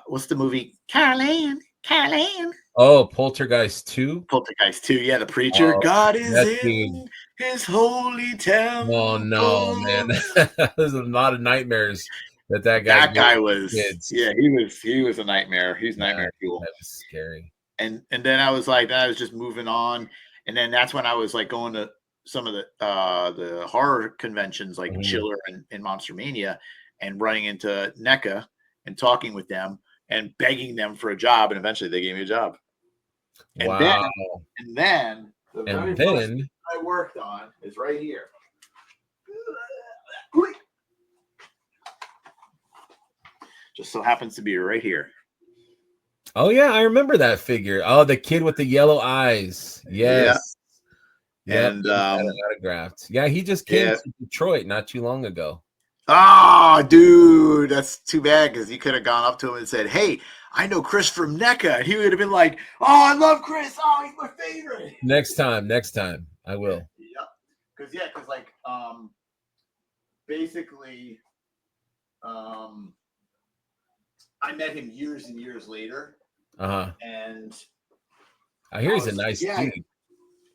B: What's the movie? Carol Ann.
A: Oh, Poltergeist 2?
B: Poltergeist 2, yeah, the preacher.
A: Oh,
B: God is
A: that dude.
B: in his holy
A: Oh no,
B: temple.
A: man. There's a lot of nightmares that guy
B: That
A: gave
B: guy was,
A: kids.
B: yeah, he was a nightmare. He's nightmare fuel.
A: That was scary.
B: And then I was like, then I was just moving on, and then that's when I was like going to some of the horror conventions like Chiller and Monster Mania, and running into NECA and talking with them and begging them for a job, and eventually they gave me a job.
A: Wow.
B: And then the very first thing I worked on is right here. Just so happens to be right here.
A: Oh yeah, I remember that figure. Oh, the kid with the yellow eyes. Yes.
B: Yeah. And
A: autographed. Yeah, he just came to Detroit not too long ago.
B: Oh, dude, that's too bad because you could have gone up to him and said, "Hey, I know Chris from NECA," and he would have been like, "Oh, I love Chris. Oh, he's my favorite."
A: Next time, I will.
B: Yep. Because like basically, I met him years and years later. And
A: I hear he's a nice dude.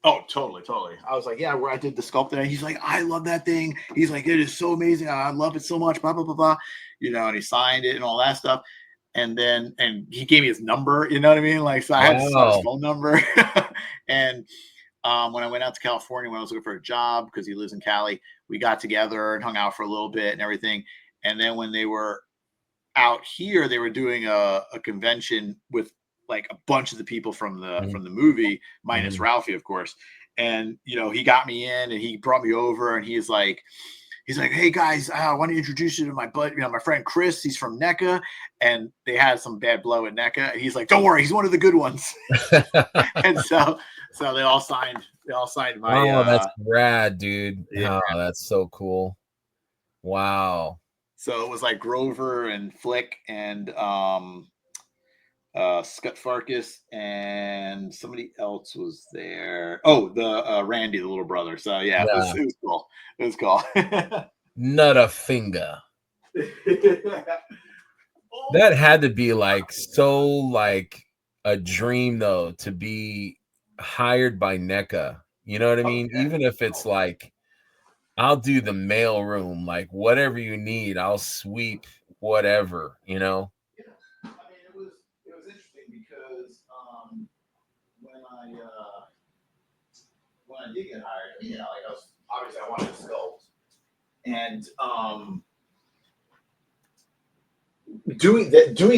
B: Oh, totally. I was like, yeah, where I did the sculpting. And he's like, I love that thing. He's like, it is so amazing. I love it so much. Blah blah blah blah. And he signed it and all that stuff. And he gave me his number. You know what I mean? Like, so I had his phone number. And when I went out to California, when I was looking for a job because he lives in Cali, we got together and hung out for a little bit and everything. And then when they were out here, they were doing a convention with like a bunch of the people from the movie, minus Ralphie, of course. And he got me in and he brought me over and he's like, hey guys, I want to introduce you to my my friend Chris. He's from NECA, and they had some bad blow at NECA. And he's like, don't worry, he's one of the good ones. And so they all signed my.
A: Oh, that's rad, dude. Yeah. Oh, that's so cool. Wow.
B: So it was like Grover and Flick and Scott Farkas and somebody else was there. Oh, the Randy, the little brother. So yeah. It was cool. It was cool.
A: Not a finger. That had to be like so like a dream though, to be hired by NECA. You know what I mean? Yeah. Even if it's like, I'll do the mail room, like whatever you need, I'll sweep whatever,
B: Yeah. I mean, it was interesting because when I did get hired, like I wanted to sculpt, and doing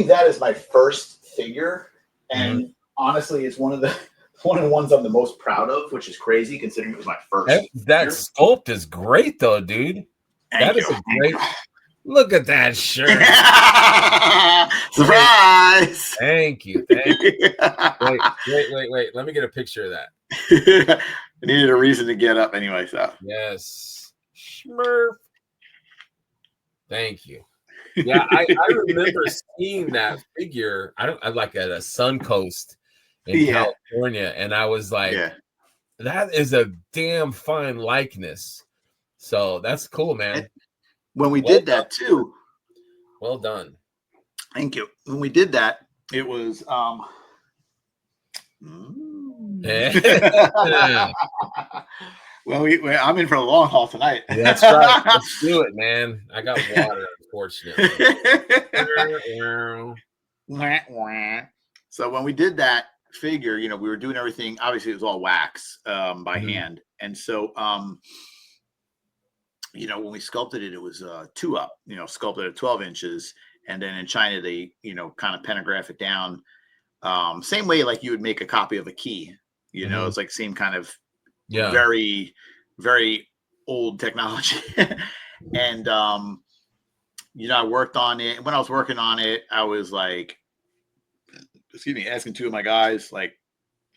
B: that as my first figure, and honestly, it's one of the ones I'm the most proud of, which is crazy considering it was my first.
A: That sculpt is great though, dude. That is a great. Look at that shirt.
B: Surprise!
A: Thank you. Wait. Let me get a picture of that.
B: I needed a reason to get up anyway, so.
A: Yes. Smurf. Thank you. Yeah, I remember seeing that figure. I like at a Suncoast in California, and I was like, that is a damn fine likeness. So that's cool, man.
B: When we did that too.
A: Well done.
B: Thank you. When we did that, it was well, I'm in for a long haul tonight.
A: That's right. Let's do it, man. I got water, unfortunately.
B: So when we did that figure, you know, we were doing everything. Obviously, it was all wax by hand, and so you know, when we sculpted it, it was 2-up. You know, sculpted at 12 inches, and then in China they, you know, kind of pentagraph it down, same way like you would make a copy of a key. You know, it's like same kind of very, very old technology. And you know, I worked on it. When I was working on it, I was like, excuse me, asking 2 of my guys, like,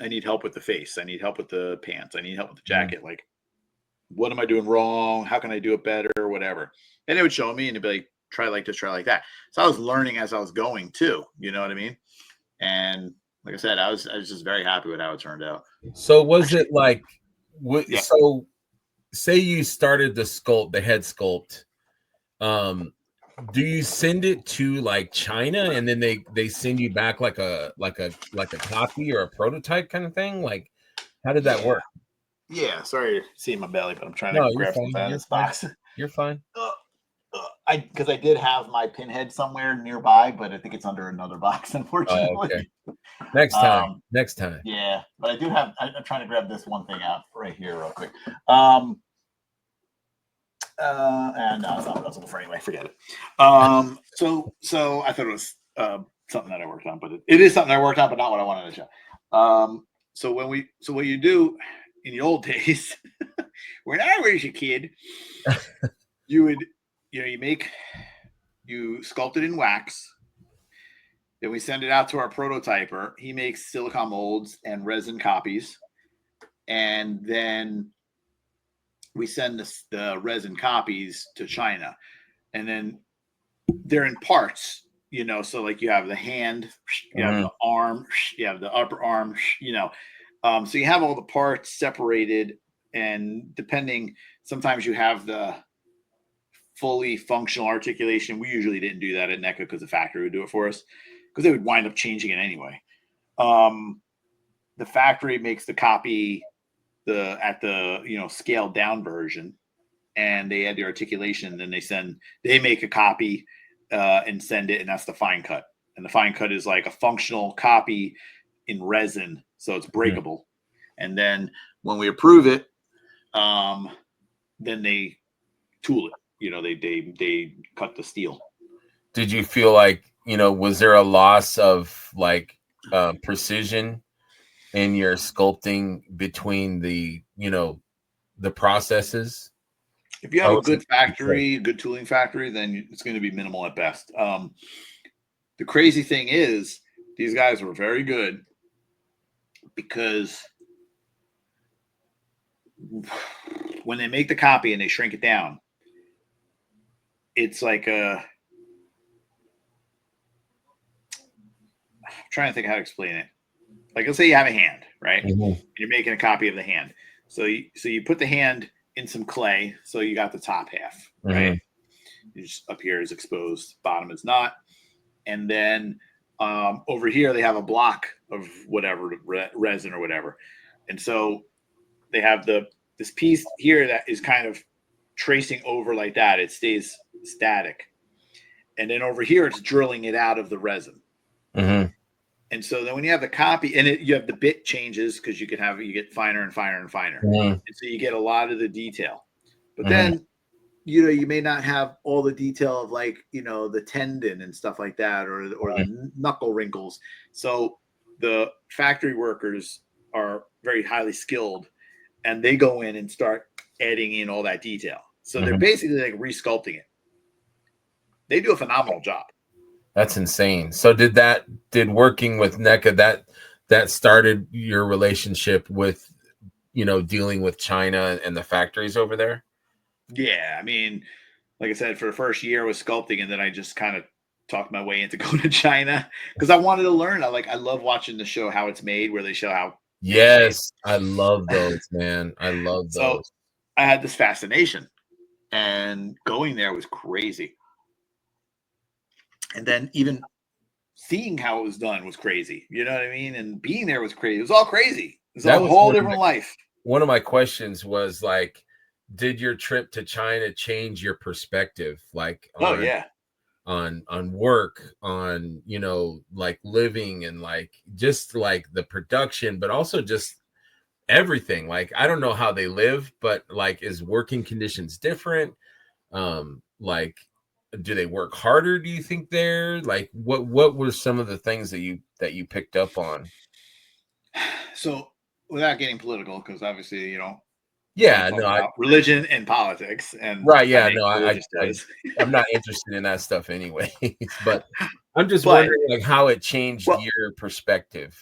B: I need help with the face. I need help with the pants. I need help with the jacket. Like, what am I doing wrong? How can I do it better? Or whatever. And they would show me and they'd be like, try like this, try like that. So I was learning as I was going too. You know what I mean? And like I said, I was just very happy with how it turned out.
A: So was it like, so say you started the head sculpt, do you send it to like China and then they send you back like a copy or a prototype kind of thing? Like, how did that work?
B: Yeah, sorry to see my belly, but I'm trying to grab something out of this box.
A: You're fine.
B: Because I did have my pinhead somewhere nearby, but I think it's under another box, unfortunately.
A: Okay. Next time.
B: Yeah, but I do have. I'm trying to grab this one thing out right here, real quick. And no, it's not what I was looking for anyway. Forget it. So I thought it was something that I worked on, but it is something I worked on, but not what I wanted to show. So what you do in the old days, when I was a kid, you would, you know, you sculpt it in wax. Then we send it out to our prototyper. He makes silicone molds and resin copies. And then we send the resin copies to China. And then they're in parts, you know, so like you have the hand, you have the arm, you have the upper arm, you know. So you have all the parts separated, and depending, sometimes you have the fully functional articulation. We usually didn't do that at NECA because the factory would do it for us, because they would wind up changing it anyway. The factory makes the copy at the, you know, scaled down version, and they add the articulation. Then they make a copy and send it, and that's the fine cut. And the fine cut is like a functional copy in resin, so it's breakable. And then when we approve it, then they tool it. You know, they cut the steel.
A: Did you feel like, you know, was there a loss of like precision in your sculpting between the, you know, the processes?
B: If you have a good factory, good tooling factory, then it's going to be minimal at best. The crazy thing is, these guys were very good, because when they make the copy and they shrink it down, it's like I'm trying to think how to explain it. Like, let's say you have a hand, right? And you're making a copy of the hand. So you put the hand in some clay, so you got the top half, right? Just up here is exposed, bottom is not. And then over here they have a block of whatever, resin or whatever. And so they have this piece here that is kind of tracing over like that. It stays static. And then over here it's drilling it out of the resin. And so then when you have the copy, and you have the bit changes, because you get finer and finer and finer. And so you get a lot of the detail. But then, you know, you may not have all the detail of, like, you know, the tendon and stuff like that, or the knuckle wrinkles. So the factory workers are very highly skilled, and they go in and start adding in all that detail. So they're basically like resculpting it. They do a phenomenal job.
A: That's insane. So did working with NECA, that started your relationship with, you know, dealing with China and the factories over there?
B: Yeah, I mean, like I said, for the first year I was sculpting, and then I just kind of talked my way into going to China, because I wanted to learn. I love watching the show How It's Made, where they show how.
A: Yes, I love those, man. I love those.
B: So I had this fascination, and going there was crazy. And then even seeing how it was done was crazy. You know what I mean? And being there was crazy. It was all crazy. It was a whole different life.
A: One of my questions was, like, did your trip to China change your perspective? Like, on work, on, you know, like living, and like just like the production, but also just everything. Like I don't know how they live, but like is working conditions different? Like do they work harder, do you think? There, like what were some of the things that you picked up on?
B: So, without getting political, because obviously, don't want
A: Yeah,
B: to talk
A: no, I
B: about religion and politics, and
A: right,
B: I
A: yeah,
B: make
A: no,
B: religious does.
A: I'm not interested in that stuff anyways. But I'm just
B: But
A: wondering like how it changed
B: well,
A: your perspective.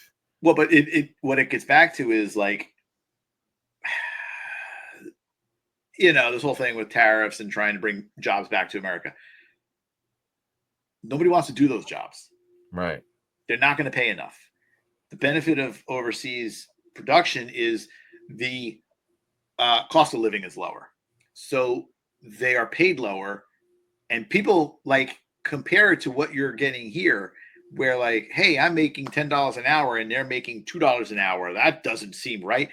B: but it what it gets back to is like, this whole thing with tariffs and trying to bring jobs back to America. Nobody wants to do those jobs.
A: Right.
B: They're not going to pay enough. The benefit of overseas production is the cost of living is lower, so they are paid lower, and people like compare it to what you're getting here, where like, hey, I'm making $10 an hour and they're making $2 an hour. That doesn't seem right.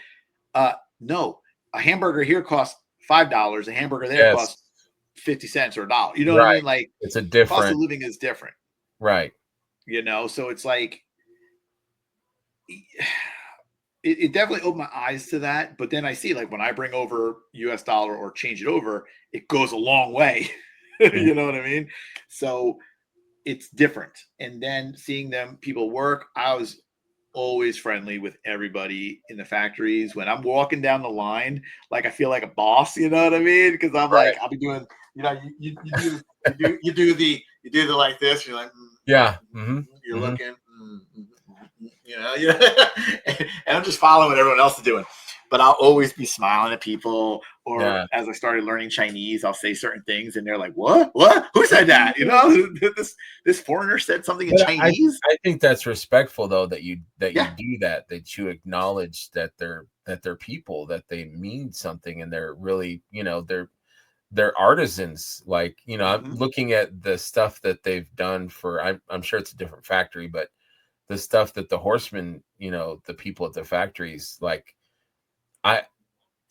B: No, a hamburger here costs $5. A hamburger there
A: Yes.
B: costs 50 cents or a dollar. You know what I
A: Right.
B: mean? Like,
A: It's a
B: cost of
A: different
B: living is different.
A: right.
B: So it's like it definitely opened my eyes to that. But then I see like when I bring over US dollar or change it over, it goes a long way.
A: Mhm.
B: You know what I mean? So it's different. And then seeing them people work, I was always friendly with everybody in the factories. When I'm walking down the line, like I feel like a boss, you know what I mean? Because I'm
A: Right.
B: like, I'll be doing, you do the like this, you're like,
A: Yeah. Mhm.
B: you're
A: Mhm.
B: looking, yeah. And I'm just following what everyone else is doing. But I'll always be smiling at people. Or
A: Yeah.
B: as I started learning Chinese, I'll say certain things, and they're like, "What? What? Who said that?" This foreigner said something in
A: But
B: Chinese.
A: I think that's respectful though, that you
B: Yeah.
A: do that you acknowledge that they're people, that they mean something, and they're really, you know, they're artisans. Like, you know, I'm
B: Mm-hmm.
A: looking at the stuff that they've done for I'm sure it's a different factory, but the stuff that the horsemen, you know, the people at the factories, like I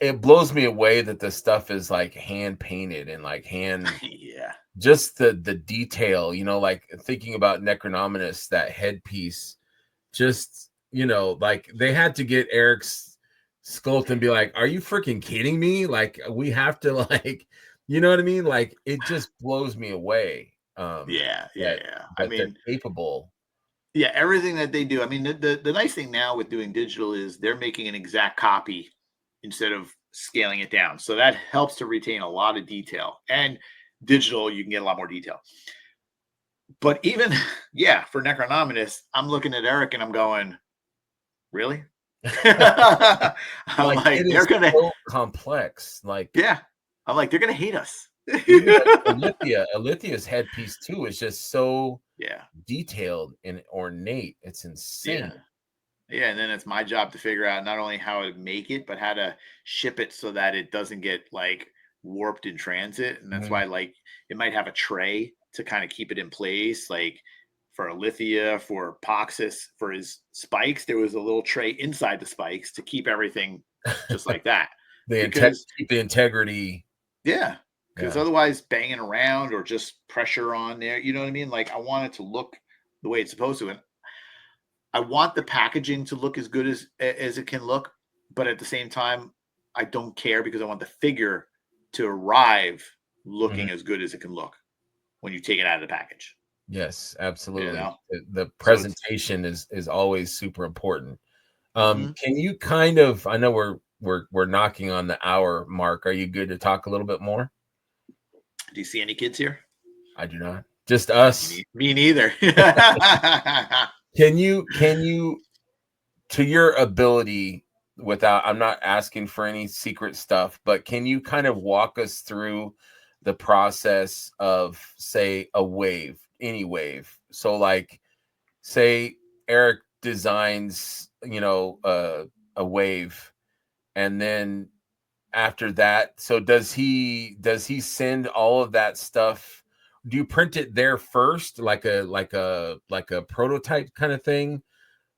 A: it blows me away that the stuff is like hand painted and like hand
B: Yeah.
A: just the detail, you know, like thinking about Necronominus, that headpiece, just, you know, like they had to get Eric's sculpt and be like, are you freaking kidding me? Like we have to like, you know what I mean? Like it just blows me away.
B: Yeah. Yeah.
A: That
B: Yeah. I
A: that they're
B: mean,
A: capable.
B: yeah, everything that they do. I mean, the nice thing now with doing digital is they're making an exact copy instead of scaling it down. So that helps to retain a lot of detail. And digital, you can get a lot more detail. But even, yeah, for Necronominus, I'm looking at Eric and I'm going, really? I'm
A: Like
B: like,
A: it
B: they're
A: is
B: gonna,
A: so complex. Like
B: yeah. I'm like, they're gonna hate us.
A: even like Alithia's headpiece too is just so
B: Yeah.
A: detailed and ornate. It's insane.
B: Yeah. Yeah, and then it's my job to figure out not only how to make it, but how to ship it so that it doesn't get like warped in transit. And that's
A: Mhm.
B: why like it might have a tray to kind of keep it in place. Like for Alithia, for Poxus, for his spikes, there was a little tray inside the spikes to keep everything just like that. Because
A: Keep the integrity.
B: yeah, because
A: Yeah.
B: otherwise banging around or just pressure on there, you know what I mean? Like I want it to look the way it's supposed to. And I want the packaging to look as good as it can look, but at the same time, I don't care because I want the figure to arrive
A: Mhm.
B: looking as good as it can look when you take it out of the package.
A: Yes,
B: You
A: absolutely.
B: know,
A: The
B: so it's
A: presentation is always super important.
B: mhm.
A: Can you kind of I know we're knocking on the hour mark. Are you good to talk a little bit more?
B: Do you see any kids here?
A: I do not. Just us.
B: Me neither.
A: Can you to your ability, without I'm not asking for any secret stuff, but can you kind of walk us through the process of say a wave, any wave? So like say Eric designs, you know, a wave, and then after that, so does he send all of that stuff? Do you print it there first, like a prototype kind of thing,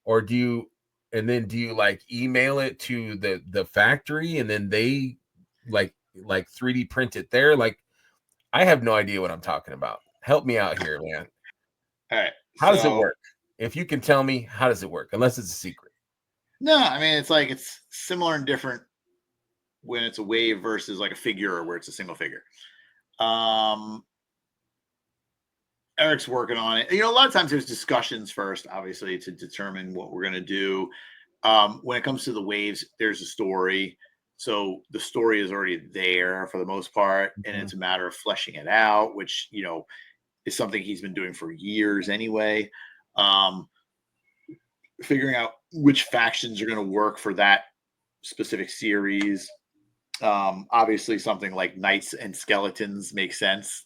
A: or do you and then do you like email it to the factory and then they like 3D print it there? Like I have no idea what I'm talking about. Help me out here, man.
B: All right.
A: How does it
B: So
A: work? If you can tell me, how does it work? Unless it's a secret.
B: no, I mean it's like it's similar and different when it's a wave versus like a figure or where it's a single figure. Um, Eric's working on it. A lot of times there's discussions first, obviously, to determine what we're going to do. When it comes to the waves, there's a story. So the story is already there for the most part, and
A: Mhm.
B: it's a matter of fleshing it out, which, is something he's been doing for years anyway. Um, Figuring out which factions are going to work for that specific series. Obviously something like knights and skeletons makes sense,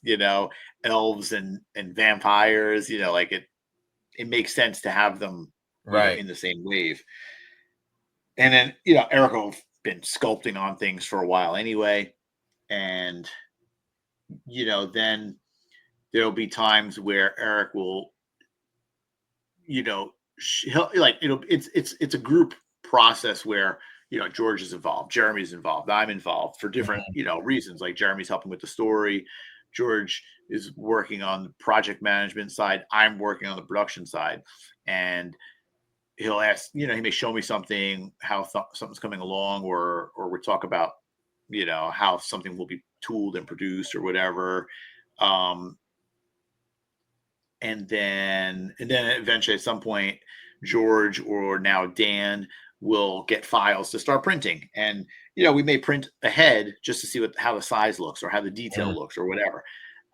B: elves and vampires, like it makes sense to have them,
A: Right.
B: in the same wave. And then, Eric will have been sculpting on things for a while anyway. And, then there'll be times where Eric will, he'll like, it's a group process where, George is involved, Jeremy's involved, I'm involved for different,
A: Mhm.
B: reasons. Like Jeremy's helping with the story. George is working on the project management side. I'm working on the production side. And he'll ask, he may show me something, how something's coming along, or we talk about, how something will be tooled and produced or whatever. Um, and then eventually at some point, George or now Dan will get files to start printing. And we may print ahead just to see how the size looks or how the detail
A: Mhm.
B: looks or whatever.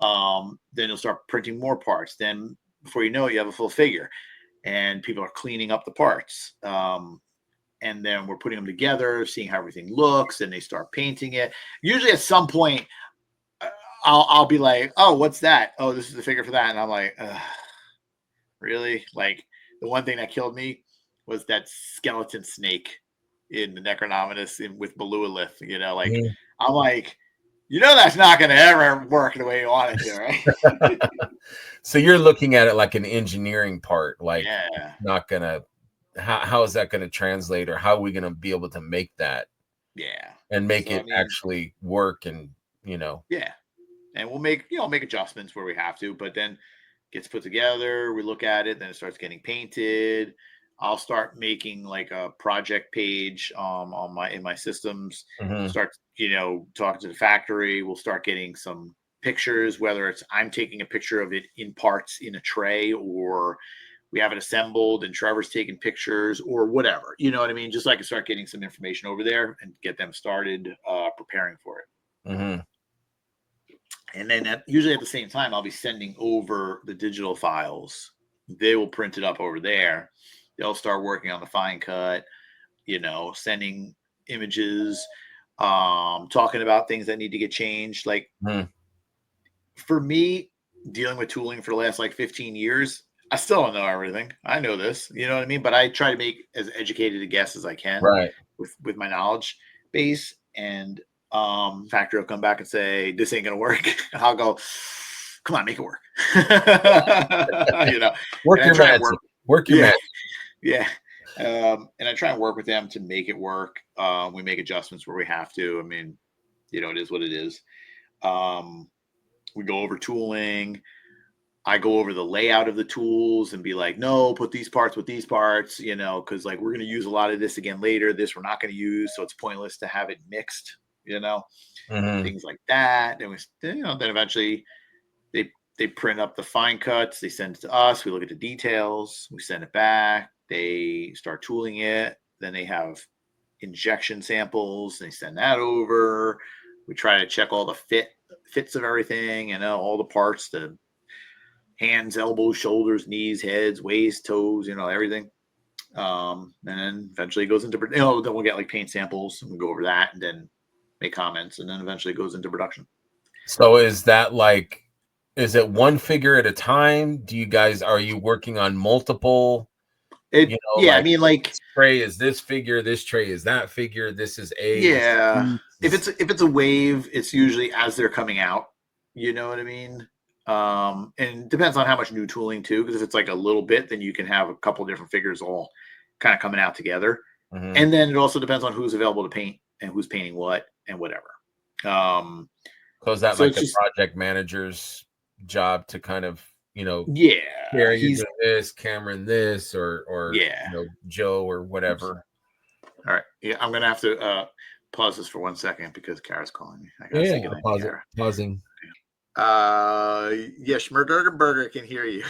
B: Then you'll start printing more parts. Then before you know it, you have a full figure, and people are cleaning up the parts. And then we're putting them together, seeing how everything looks, and they start painting it. Usually at some point, uh, I'll be like, "Oh, what's that? Oh, this is the figure for that," and I'm like, really? Like, the one thing that killed me was that skeleton snake in the Necronominus with Belualith. Like,
A: Mhm.
B: I'm like, that's not going to ever work the way you want it to, right?
A: So you're looking at it like an engineering part, like
B: Yeah,
A: not gonna how is that gonna translate, or how are we gonna be able to make that
B: yeah.
A: and make
B: So I
A: it
B: mean,
A: actually work and you know.
B: yeah, and we'll make adjustments where we have to, but then gets put together. We look at it, then it starts getting painted. I'll start making like a project page on my in my systems.
A: Mhm.
B: Start talking to the factory. We'll start getting some pictures, whether it's I'm taking a picture of it in parts in a tray, or we have it assembled and Trevor's taking pictures, or whatever. You know what I mean? Just so I can start getting some information over there and get them started preparing for it.
A: Mhm.
B: And then usually at the same time, I'll be sending over the digital files. They will print it up over there. They'll start working on the fine cut, sending images, talking about things that need to get changed. Like
A: Mhm.
B: for me, dealing with tooling for the last like 15 years, I still don't know everything. I know this, you know what I mean? But I try to make as educated a guess as I can
A: Right.
B: with my knowledge base. And factory will come back and say, this ain't gonna work. And I'll go, come on, make it work. you know, and
A: Work
B: I
A: your
B: try and work,
A: magic. Work your
B: yeah,
A: magic.
B: yeah. And I try and work with them to make it work. We make adjustments where we have to. I mean, it is what it is. Um, we go over tooling. I go over the layout of the tools and be like, no, put these parts with these parts, because like we're going to use a lot of this again later. This we're not going to use, so it's pointless to have it mixed,
A: Mhm.
B: things like that. And then eventually they print up the fine cuts, they send it to us. We look at the details, we send it back. They start tooling it. Then they have injection samples. They send that over. We try to check all the fits of everything, all the parts, the hands, elbows, shoulders, knees, heads, waist, toes, everything. And then eventually it goes into, then we'll get like paint samples and we'll go over that and then make comments. And then eventually it goes into production.
A: So is that like, is it one figure at a time? Are you working on multiple,
B: Yeah, I
A: like
B: mean, like,
A: this tray is this figure, this tray is that figure, this is A, this is
B: yeah,
A: B,
B: if
A: this is.
B: it's a wave, it's usually as they're coming out. You know what I mean? And it depends on how much new tooling too, because if it's like a little bit, then you can have a couple different figures all kind of coming out together.
A: Mhm.
B: And then it also depends on who's available to paint and who's painting what and whatever. Um,
A: So is that
B: so
A: like
B: it's
A: the
B: just
A: project manager's job to kind of,
B: Yeah,
A: Carrie, you do this, Cameron this, or
B: yeah,
A: Joe or whatever.
B: All right. Yeah, I'm gonna have to pause this for 1 second because Kara's calling me. I gotta say goodnight to Kara.
A: Pausing.
B: Yes, Schmurger Burger can hear you.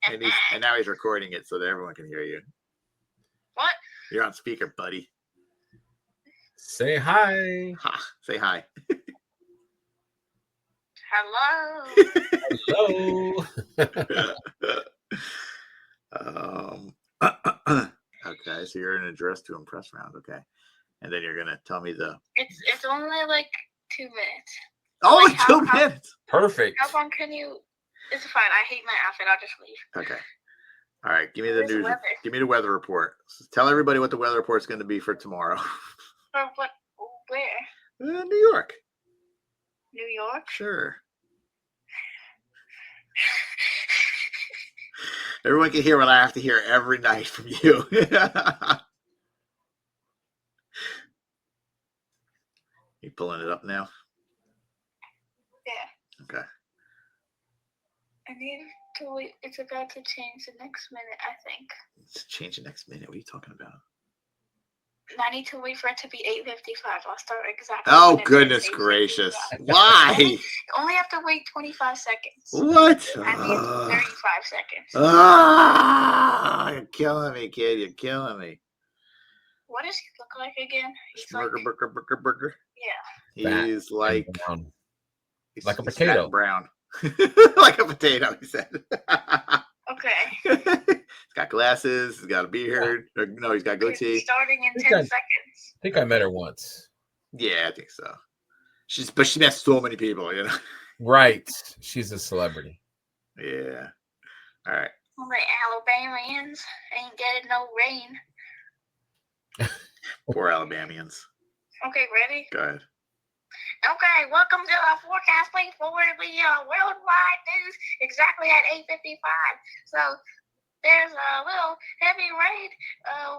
B: and now he's recording it so that everyone can hear you.
C: What?
B: You're on speaker, buddy.
A: Say hi.
B: Say hi.
C: Hello.
B: Hello. Okay, so you're in a dress to impress round, okay, and then you're gonna tell me
C: It's only like 2 minutes.
B: Only 2 minutes.
A: Perfect.
C: How long can you? It's fine. I hate my outfit. I'll just leave.
B: Okay. All right. Give me the news. Give me the weather report. Tell everybody what the weather report is going to be for tomorrow.
C: For what? Where?
B: New York.
C: New York?
B: Sure. Everyone can hear what I have to hear every night from you. You pulling it up now?
C: Yeah.
B: Okay.
C: I need to wait. It's about to change the next minute, I think.
B: It's changing next minute. What are you talking about?
C: I need to wait for it to be 8:55. I'll start exactly.
B: Oh, goodness gracious. Why?
C: You only have to wait 25 seconds.
B: What?
C: I mean, 35 seconds.
B: You're killing me, kid. You're killing me.
C: What does he look like again?
B: Burger.
C: Yeah.
B: He's like
A: brown.
B: He's
A: a potato.
B: Brown. Like a potato, he said.
C: Okay.
B: He's got glasses. He's got a beard. No, he's got goatee.
C: Starting in 10 seconds.
A: I think I met her once.
B: Yeah, I think so. But she met so many people,
A: Right. She's a celebrity.
B: Yeah. All right.
C: All right, Alabamians ain't getting no rain.
B: Poor Alabamians.
C: Okay, ready?
B: Go ahead.
C: Okay, welcome to the forecast plate for the worldwide news exactly at 8:55. So there's a little heavy rain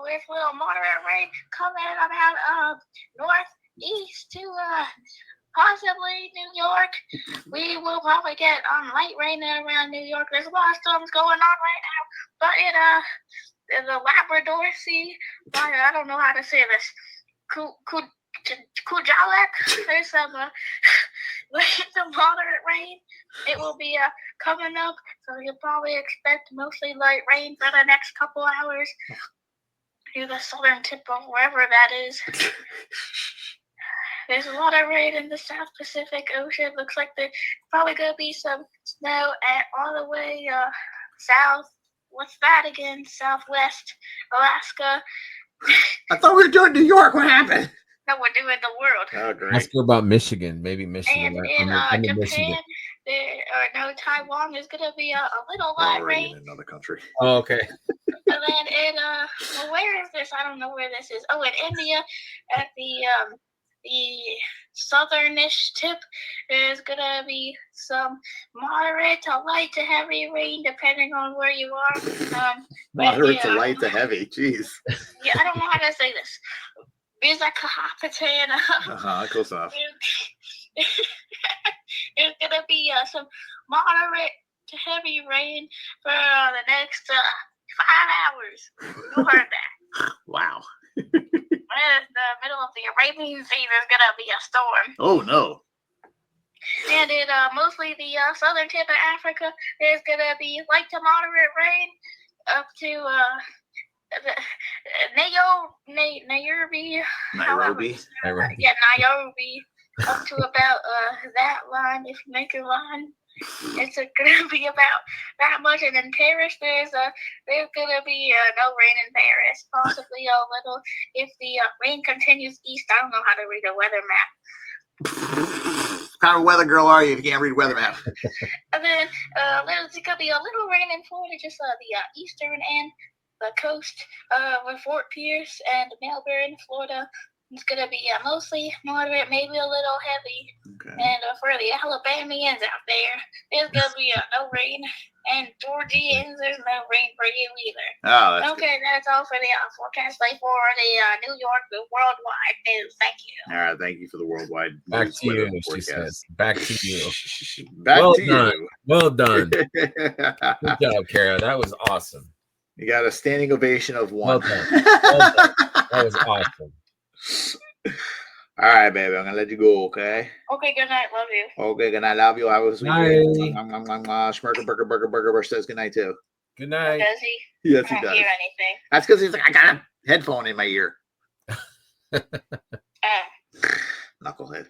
C: with little moderate rain coming about northeast to possibly New York. We will probably get light rain around New York. There's a lot of storms going on right now, but in the Labrador Sea, I don't know how to say this. Kujalek, there's some moderate rain. It will be coming up, so you'll probably expect mostly light rain for the next couple hours to the southern tip of wherever that is. There's a lot of rain in the South Pacific Ocean. Looks like there's probably going to be some snow all the way south. What's that again? Southwest Alaska.
B: I thought we were doing New York. What happened?
C: No, we're doing the world.
B: Oh, great.
A: Ask her about Michigan. Maybe Michigan.
C: And in Japan, Taiwan, there's going to be a little light rain.
B: In another country.
A: Oh, okay.
C: And then in, where is this? I don't know where this is. Oh, in India, at the southernish tip, there's going to be some moderate to light to heavy rain, depending on where you are.
B: Moderate to light to heavy. Jeez.
C: Yeah, I don't know how to say this.
B: Close enough.
C: There's gonna be some moderate to heavy rain for the next 5 hours. You heard that?
B: Wow.
C: In the middle of the Arabian Sea, there's gonna be a storm.
B: Oh no.
C: And in mostly the southern tip of Africa, there's gonna be light to moderate rain up to Nairobi. Yeah, Nairobi. Up to about that line. If you make a line, it's gonna be about that much. And in Paris, there's gonna be no rain in Paris. Possibly a little if the rain continues east. I don't know how to read a weather map.
B: What kind of weather girl are you if you can't read a weather map?
C: And then there's gonna be a little rain in Florida, just the eastern end. The coast with Fort Pierce and Melbourne, Florida. It's going to be mostly moderate, maybe a little heavy.
B: Okay.
C: And for the Alabamians out there, there's going to be no rain. And Georgians, there's no rain for you either.
B: Oh, that's
C: okay, that's all for the forecast for the New York worldwide news. Thank you.
B: All right, thank you for the worldwide
A: Back
B: news
A: to
B: weather
A: you, she
B: forecast.
A: says. Back to you.
B: Back
A: well
B: to
A: done.
B: you.
A: Well done. Good job, Kara. That was awesome.
B: You got a standing ovation of one.
A: Well done. Well done. That was awesome.
B: All right, baby. I'm gonna let you go. Okay.
C: Okay. Good night. Love you.
B: Okay. Good night. Love you. Have a sweet dream. Schmirker, burger says good night too.
A: Good night.
C: Does he?
B: Yes,
C: I
B: he
C: don't
B: does.
C: hear anything.
B: That's because he's like, I got a headphone in my ear. Knucklehead.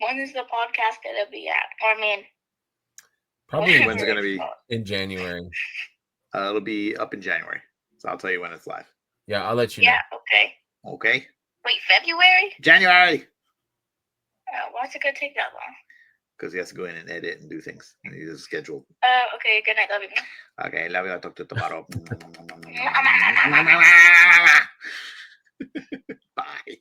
C: When is the podcast gonna be at? I mean,
A: probably
B: when's it gonna be?
A: In January.
B: It'll be up in January, so I'll tell you when it's live.
A: Yeah, I'll let you know.
C: Yeah. Okay.
B: Okay.
C: Wait, February?
B: January.
C: Why's it gonna take that long?
B: Because he has to go in and edit and do things. And he's scheduled.
C: Okay. Good night. Love you.
B: Okay, love you. I'll talk to you tomorrow. Bye.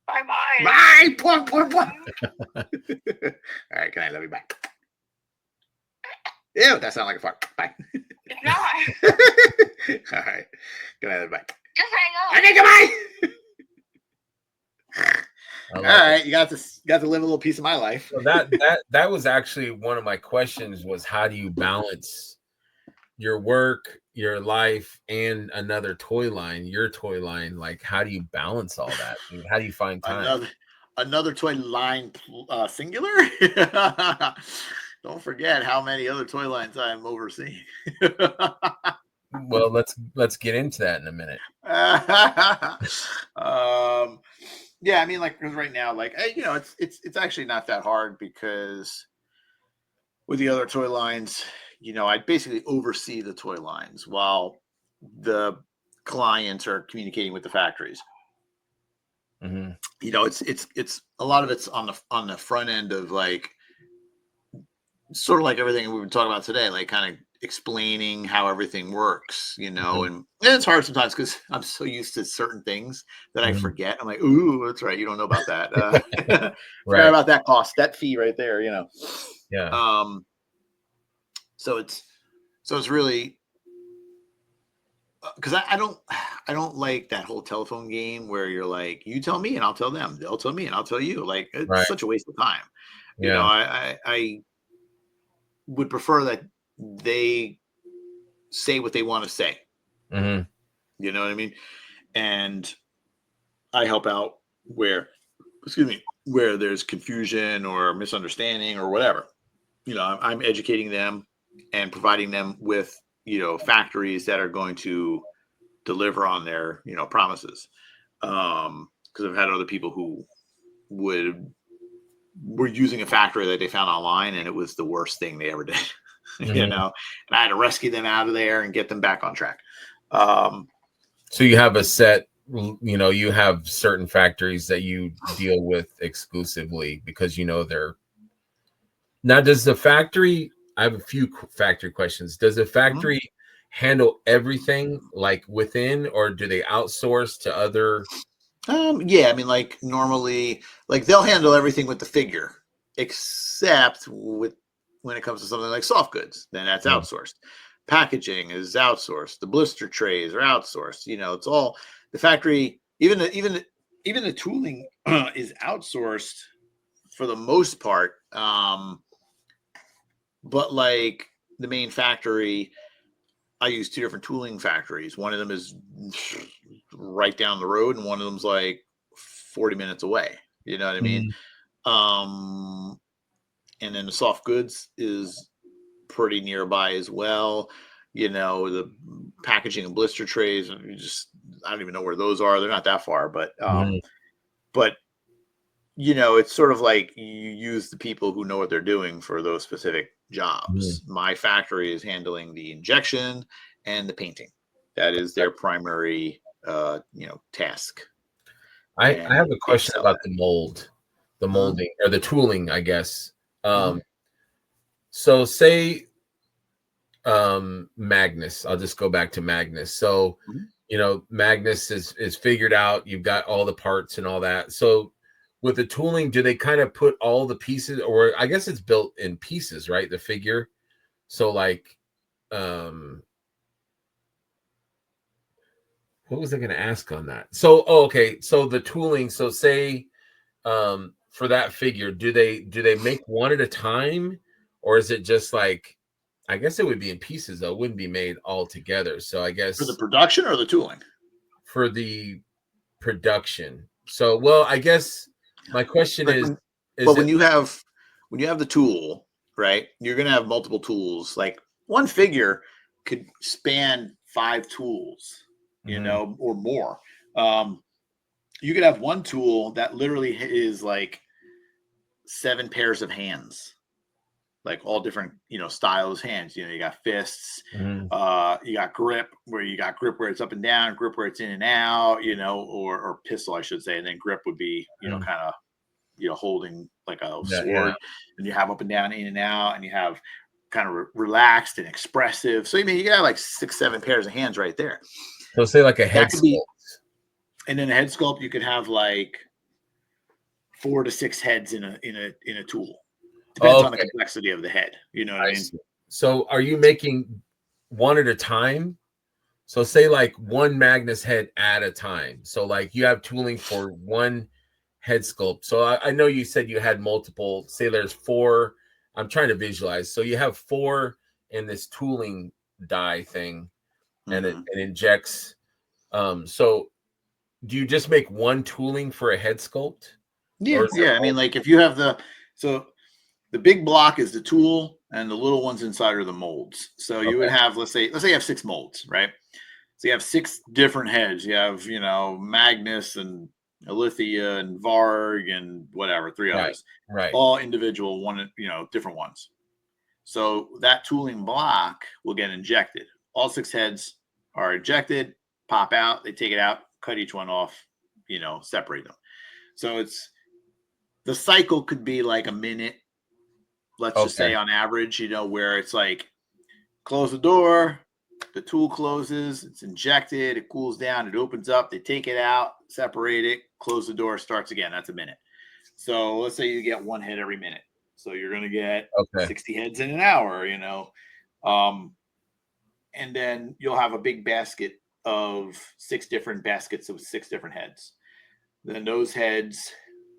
C: Bye.
B: Bye. Point. All right, good night. Love you. Bye. Ew, that sounded like a fart. Bye.
C: It's not.
B: All right. Good night. Bye.
C: Just hang up.
B: Okay, goodbye. All
A: it.
B: right, you got to live a little piece of my life.
A: So that was actually one of my questions was how do you balance your work, your life, and another toy line, your toy line? Like, how do you balance all that? I mean, how do you find time?
B: Another toy line singular? Don't forget how many other toy lines I'm overseeing.
A: Well, let's get into that in a minute.
B: Yeah, I mean, like, because right now, like, it's actually not that hard because with the other toy lines, I basically oversee the toy lines while the clients are communicating with the factories.
A: Mm-hmm.
B: It's a lot of it's on the front end of like sort of like everything we've been talking about today, like kind of explaining how everything works,
A: Mm-hmm.
B: and it's hard sometimes because I'm so used to certain things that I forget. I'm like, ooh, that's right, you don't know about that. Forgot about that cost, that fee right there,
A: Yeah.
B: So it's really because I don't like that whole telephone game where you're like, you tell me and I'll tell them, they'll tell me and I'll tell you. Like, it's such a waste of time.
A: Yeah.
B: I would prefer that they say what they want to say.
A: Mm-hmm.
B: You know what I mean? And I help out where there's confusion or misunderstanding or whatever. I'm educating them and providing them with, factories that are going to deliver on their, promises. Because I've had other people who were using a factory that they found online and it was the worst thing they ever did.
A: Mm-hmm.
B: And I had to rescue them out of there and get them back on track.
A: So you have a set, you have certain factories that you deal with exclusively because they're now. Does the factory? I have a few factory questions. Does the factory handle everything like within, or do they outsource to other?
B: Yeah, I mean, like normally, like they'll handle everything with the figure, except when it comes to something like soft goods, then that's outsourced. Packaging is outsourced. The blister trays are outsourced. It's all the factory. Even the tooling is outsourced for the most part. But like the main factory, I use two different tooling factories. One of them is right down the road, and one of them's like 40 minutes away. You know what I mean? And then the soft goods is pretty nearby as well. The packaging and blister trays, I don't even know where those are. They're not that far, but it's sort of like you use the people who know what they're doing for those specific jobs. My factory is handling the injection and the painting. That is their primary, task.
A: I have a question about the molding or the tooling, I guess. So say Magnus, I'll just go back to Magnus. So, Magnus is figured out. You've got all the parts and all that. So with the tooling, do they kind of put all the pieces, or I guess it's built in pieces, right? The figure. So like, what was I going to ask on that? So, okay. So the tooling, so say, for that figure, do they make one at a time, or is it just like, I guess it would be in pieces though, it wouldn't be made all together. So I guess
B: For the production or the tooling?
A: for the production. So, well, I guess my question
B: Like
A: is
B: when you have the tool, right? You're going to have multiple tools. Like one figure could span 5 tools, you know, or more. You could have one tool that literally is like 7 pairs of hands, like all different, you know, styles hands. You know, you got fists, you got grip where it's up and down, grip where it's in and out, you know, or pistol, I should say. And then grip would be, you know, kind of, you know, holding like a sword, and you have up and down, in and out, and you have kind of relaxed and expressive. So, I mean, you got like 6, 7 pairs of hands right there.
A: So say like a head sculpt.
B: And then a head sculpt, you could have like 4 to 6 heads in a tool. Depends on the complexity of the head. You know what I mean?
A: So are you making one at a time? So say like one Magnus head at a time. So like you have tooling for one head sculpt. So I know you said you had multiple, say there's 4. I'm trying to visualize. So you have 4 in this tooling die thing, and it injects. So do you just make one tooling for a head sculpt?
B: Yeah. I mean, like if you have the big block is the tool, and the little ones inside are the molds. So you would have, let's say you have 6 molds, right? So you have 6 different heads. You have, you know, Magnus and Alithia and Varg and whatever, 3 others, all individual, one, you know, different ones. So that tooling block will get injected. All 6 heads are injected, pop out, they take it out, cut each one off, you know, separate them. So the cycle could be like a minute, let's just say on average, you know, where it's like close the door, the tool closes, it's injected, it cools down, it opens up, they take it out, separate it, close the door, starts again. That's a minute. So let's say you get 1 head every minute. So you're going to get 60 heads in an hour, you know. And then you'll have a big basket of 6 different baskets of 6 different heads. Then those heads,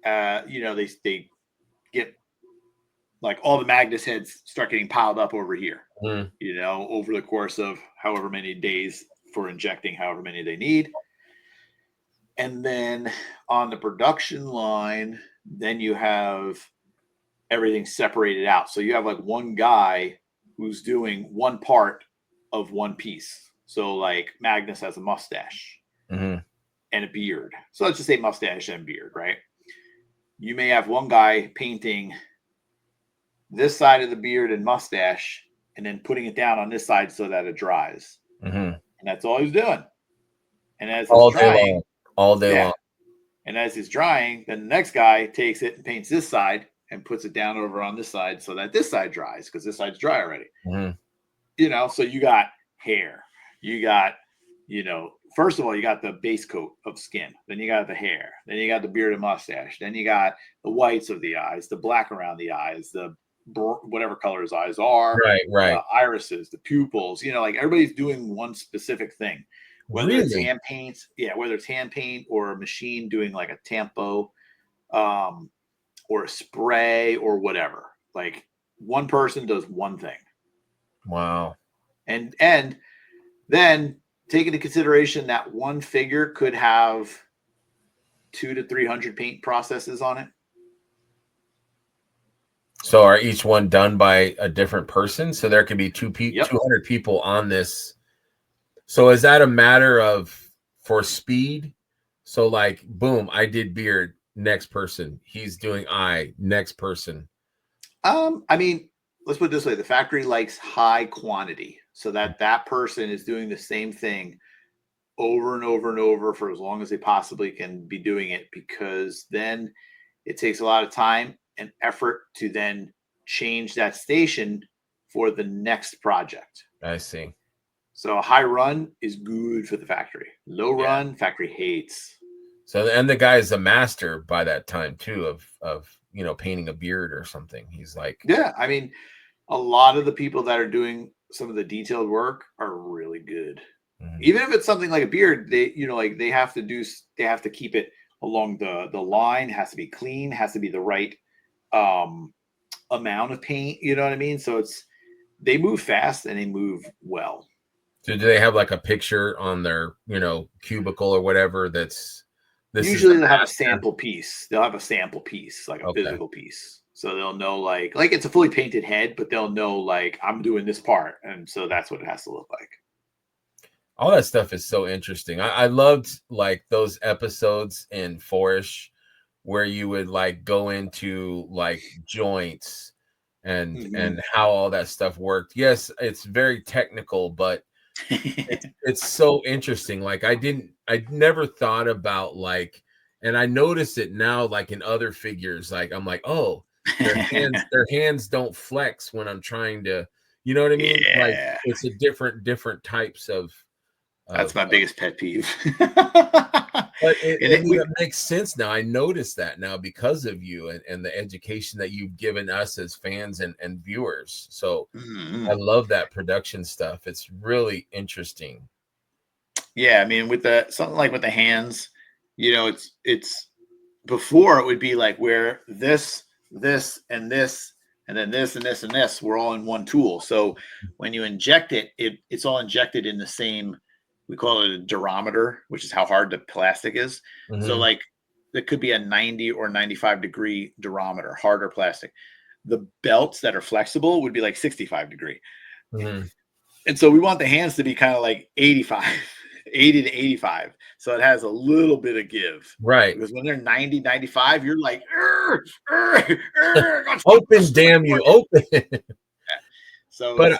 B: you know, they get like all the Magnus heads start getting piled up over here, you know, over the course of however many days for injecting, however many they need. And then on the production line, then you have everything separated out. So you have like one guy who's doing one part of one piece. So like Magnus has a mustache and a beard. So let's just say mustache and beard, right? You may have one guy painting this side of the beard and mustache and then putting it down on this side so that it dries. And that's all he's doing. And as it's drying,
A: all day long.
B: And as it's drying, then the next guy takes it and paints this side and puts it down over on this side so that this side dries, because this side's dry already. You know, so you got hair. You got, you know, first of all, you got the base coat of skin. Then you got the hair. Then you got the beard and mustache. Then you got the whites of the eyes, the black around the eyes, the whatever color his eyes are, irises, the pupils. You know, like everybody's doing one specific thing. Whether it's hand paint, whether it's hand paint or a machine doing like a tampo, or a spray or whatever. Like one person does one thing.
A: Wow.
B: And then take into consideration that one figure could have 200 to 300 paint processes on it.
A: So are each one done by a different person? So there could be 200 people on this. So is that a matter of for speed? So like, boom, I did beard, next person. He's doing eye, next person.
B: I mean, let's put it this way. The factory likes high quantity so that person is doing the same thing over and over and over for as long as they possibly can be doing it, because then it takes a lot of time and effort to then change that station for the next project.
A: I see.
B: So a high run is good for the factory. Low run, factory hates.
A: So, and the guy is a master by that time too of painting a beard or something. He's like,
B: Yeah, I mean, a lot of the people that are doing some of the detailed work are really good. Even if it's something like a beard, they like they have to keep it along the line, has to be clean, has to be the right amount of paint, you know what I mean? So they move fast and they move well.
A: so do they have like a picture on their cubicle or whatever this is
B: Usually
A: the
B: they'll have a
A: master?
B: sample piece. They'll have a sample piece, like a
A: Okay.
B: physical piece. So they'll know like it's a fully painted head, but they'll know like I'm doing this part. And so that's what it has to look like.
A: All that stuff is so interesting. I loved like those episodes in Forish where you would like go into like joints and how all that stuff worked. Yes, it's very technical, but it's so interesting. Like I never thought about like, and I notice it now like in other figures. Like I'm like, oh, their hands don't flex when I'm trying to, you know what I mean? Like
B: Yeah.
A: it's a different types of
B: That's my biggest pet peeve.
A: but it makes sense now. I notice that now because of you and the education that you've given us as fans and viewers. So I love that production stuff. It's really interesting.
B: Yeah, I mean, with something like with the hands, it's before it would be like where this, and this, and then this, and this, and this were all in one tool. So when you inject it, it's all injected in the same. We call it a durometer, which is how hard the plastic is. So like it could be a 90 or 95 degree durometer, harder plastic. The belts that are flexible would be like 65 degree. And so we want the hands to be kind of like 85, 80 to 85. So it has a little bit of give.
A: Right.
B: Because when they're 90, 95, you're like,
A: open, damn you, open.
B: So,
A: but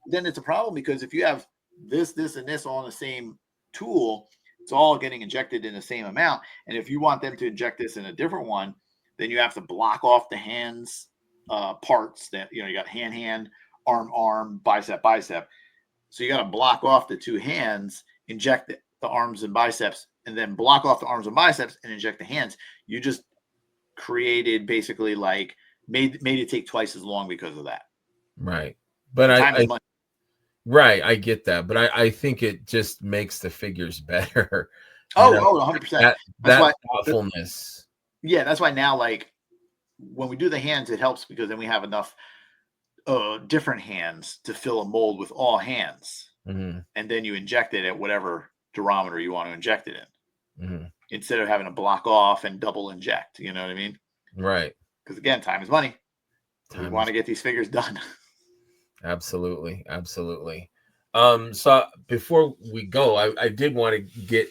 B: then it's a problem because if you have this, and this all in the same tool, it's all getting injected in the same amount. And if you want them to inject this in a different one, then you have to block off the hands parts that, you got hand, arm, bicep. So you got to block off the two hands, inject the arms and biceps, and then block off the arms and biceps and inject the hands. You just created basically like made it take twice as long because of that.
A: Right. But right, I get that, but I think it just makes the figures better.
B: 100%.
A: That thoughtfulness.
B: Yeah, that's why now, like when we do the hands, it helps because then we have enough different hands to fill a mold with all hands, and then you inject it at whatever durometer you want to inject it in, instead of having to block off and double inject. You know what I mean?
A: Right.
B: Because again, time is money. We want to get these figures done.
A: Absolutely. So before we go, I did want to get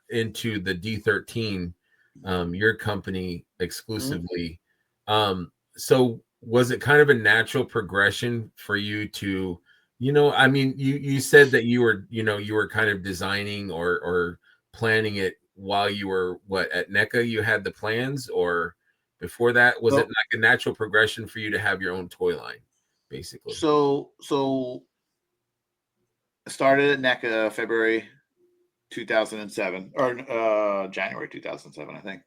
A: into the D13, your company exclusively. So was it kind of a natural progression for you to, I mean, you said that you were kind of designing or planning it while you were at NECA, you had the plans, or before that, was it like a natural progression for you to have your own toy line? Basically.
B: So I started at NECA February 2007 or January 2007, I think.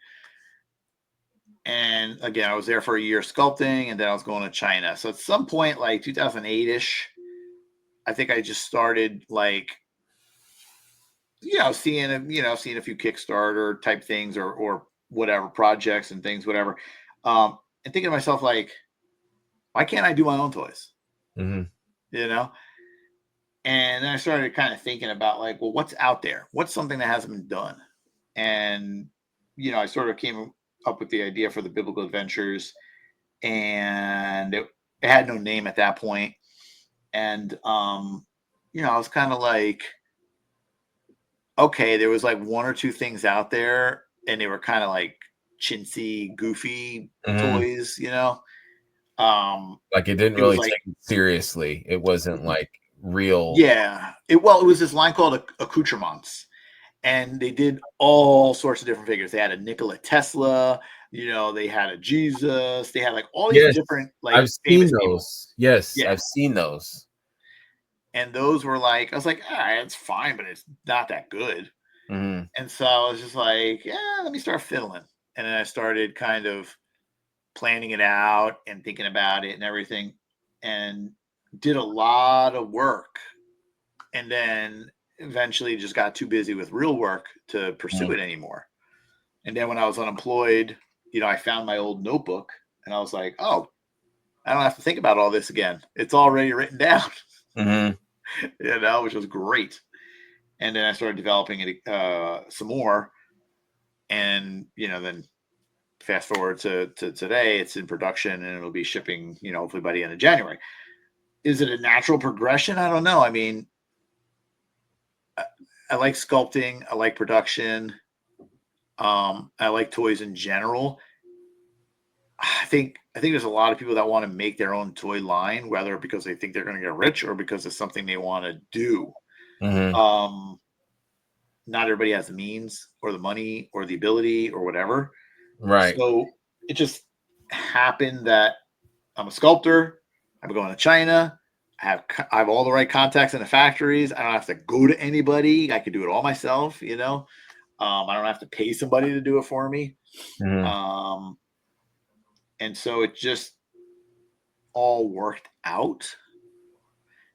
B: And again, I was there for a year sculpting, and then I was going to China. So at some point, like 2008-ish, I think I just started like, seeing a few Kickstarter type things or whatever projects and things, whatever. And thinking to myself, like, why can't I do my own toys? And then I started kind of thinking about like, well, what's out there? What's something that hasn't been done? And, I sort of came up with the idea for the Biblical Adventures, and it had no name at that point. And, I was kind of like, okay, there was like one or two things out there, and they were kind of like chintzy, goofy toys,
A: like it didn't really take it seriously. It wasn't like real.
B: Yeah. It was this line called accoutrements, and they did all sorts of different figures. They had a Nikola Tesla, they had a Jesus, they had like all these different like
A: I've seen those. Yes,
B: yeah.
A: I've seen those.
B: And those were like, I was like, all right, it's fine, but it's not that good.
A: Mhm.
B: And so I was just like, yeah, let me start fiddling. And then I started kind of planning it out and thinking about it and everything, and did a lot of work. And then eventually just got too busy with real work to pursue
A: Mhm.
B: it anymore. And then when I was unemployed, I found my old notebook and I was like, oh, I don't have to think about all this again. It's already written down,
A: Mhm.
B: which was great. And then I started developing it some more. And, then fast forward to today, it's in production and it'll be shipping, hopefully by the end of January. Is it a natural progression? I don't know. I mean, I like sculpting. I like production. I like toys in general. I think there's a lot of people that want to make their own toy line, whether because they think they're going to get rich or because it's something they want to do.
A: Mhm.
B: Um, Not everybody has the means or the money or the ability or whatever.
A: Right.
B: So it just happened that I'm a sculptor. I'm going to China. I have all the right contacts in the factories. I don't have to go to anybody. I can do it all myself. I don't have to pay somebody to do it for me.
A: Mhm.
B: Um, and so it just all worked out.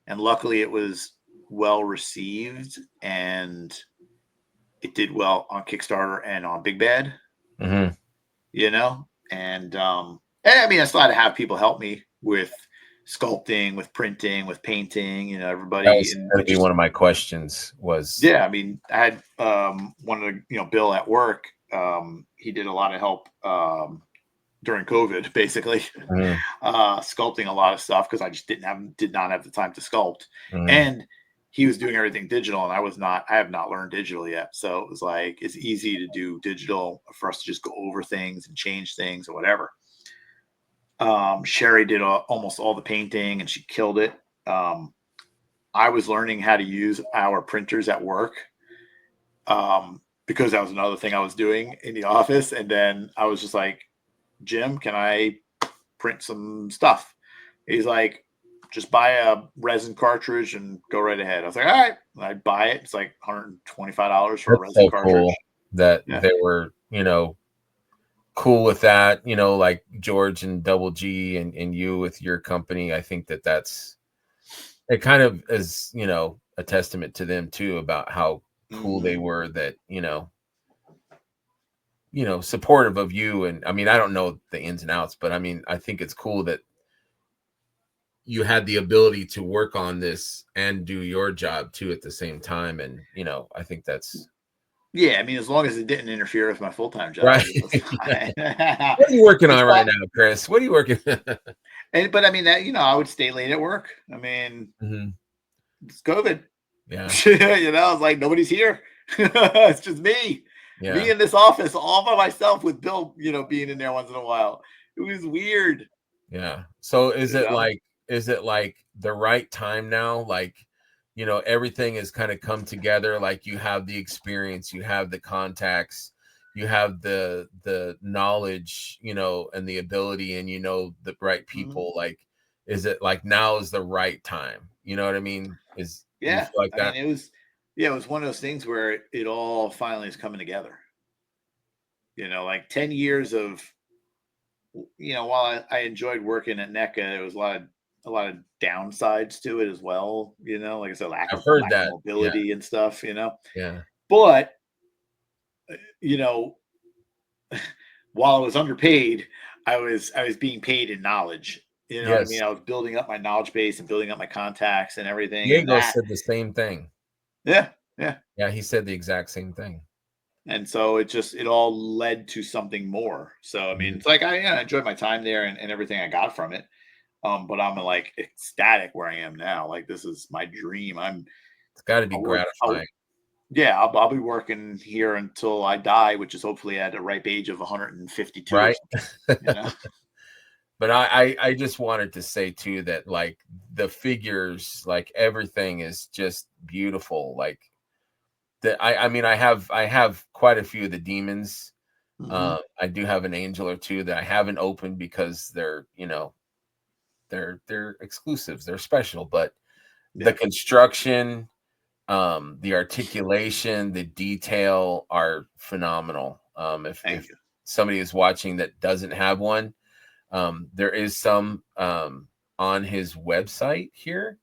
B: And luckily, it was well received and it did well on Kickstarter and on Big Bad.
A: Mhm.
B: And I mean, I still had to have people help me with sculpting, with printing, with painting.
A: That
B: Everybody,
A: was
B: and
A: gonna
B: which
A: be
B: is
A: one of my questions was
B: yeah. I mean, I had one of the Bill at work. He did a lot of help during COVID, basically,
A: Mhm.
B: sculpting a lot of stuff because I just did not have the time to sculpt,
A: Mhm.
B: and he was doing everything digital, and I have not learned digital yet, so it was like it's easy to do digital for us to just go over things and change things or whatever. Sherry did almost all the painting, and she killed it. I was learning how to use our printers at work because that was another thing I was doing in the office, and then I was just like, Jim, can I print some stuff? He's like, just buy a resin cartridge and go right ahead. I was like, all right. And I buy it. It's like $125 for a
A: that's
B: resin
A: so
B: cartridge.
A: cool that
B: Yeah.
A: they were, cool with that, like George and Double G and you with your company. I think that's it kind of is, a testament to them too about how cool they
B: Mm-hmm.
A: were that, supportive of you. And I mean, I don't know the ins and outs, but I mean, I think it's cool that you had the ability to work on this and do your job too at the same time. And, I think that's
B: Yeah. I mean, as long as it didn't interfere with my full time job,
A: right.
B: it was fine.
A: What are you working
B: It's
A: on right
B: fun.
A: now, Chris? What are you working?
B: But I mean, that, I would stay late at work. I mean,
A: Mhm.
B: it's COVID.
A: Yeah.
B: It's like nobody's here. It's just me
A: Yeah.
B: in this office all by myself with Bill, being in there once in a while. It was weird,
A: Yeah. So
B: you know?
A: is it like the right time now? Like, everything has kind of come together. Like you have the experience, you have the contacts, you have the knowledge, and the ability, and the right
B: Mhm.
A: people. Like, is it like now is the right time? You know what I mean? Do you
B: Yeah.
A: feel like
B: I mean,
A: that?
B: it was one of those things where it all finally is coming together. Like 10 years of, while I enjoyed working at NECA, there was a lot of downsides to it as well. Like I said, lack
A: I've
B: of
A: heard
B: lack of
A: that. Yeah.
B: mobility and stuff.
A: Yeah.
B: But you know, while I was underpaid, I was being paid in knowledge. You know what I
A: Yes.
B: mean? I was building up my knowledge base and building up my contacts and everything. And
A: Diego
B: that,
A: said the same thing.
B: yeah, yeah.
A: Yeah, he said the exact same thing.
B: And so it all led to something more. So I mean,
A: Mhm.
B: it's like I enjoyed my time there and everything I got from it. But I'm like ecstatic where I am now. Like this is my dream.
A: It's got to be
B: I'll work. I'll,
A: gratifying.
B: yeah, I'll be working here until I die, which is hopefully at a ripe age of 152 or
A: Right.
B: something. You know.
A: But I just wanted to say too that like the figures, like everything is just beautiful. Like I mean I have quite a few of the demons.
B: Hmm.
A: I do have an angel or two that I haven't opened because they're exclusives, they're special. But the
B: Yeah.
A: construction, The articulation, the detail are phenomenal. If somebody is watching that doesn't have one, there is some on his website here.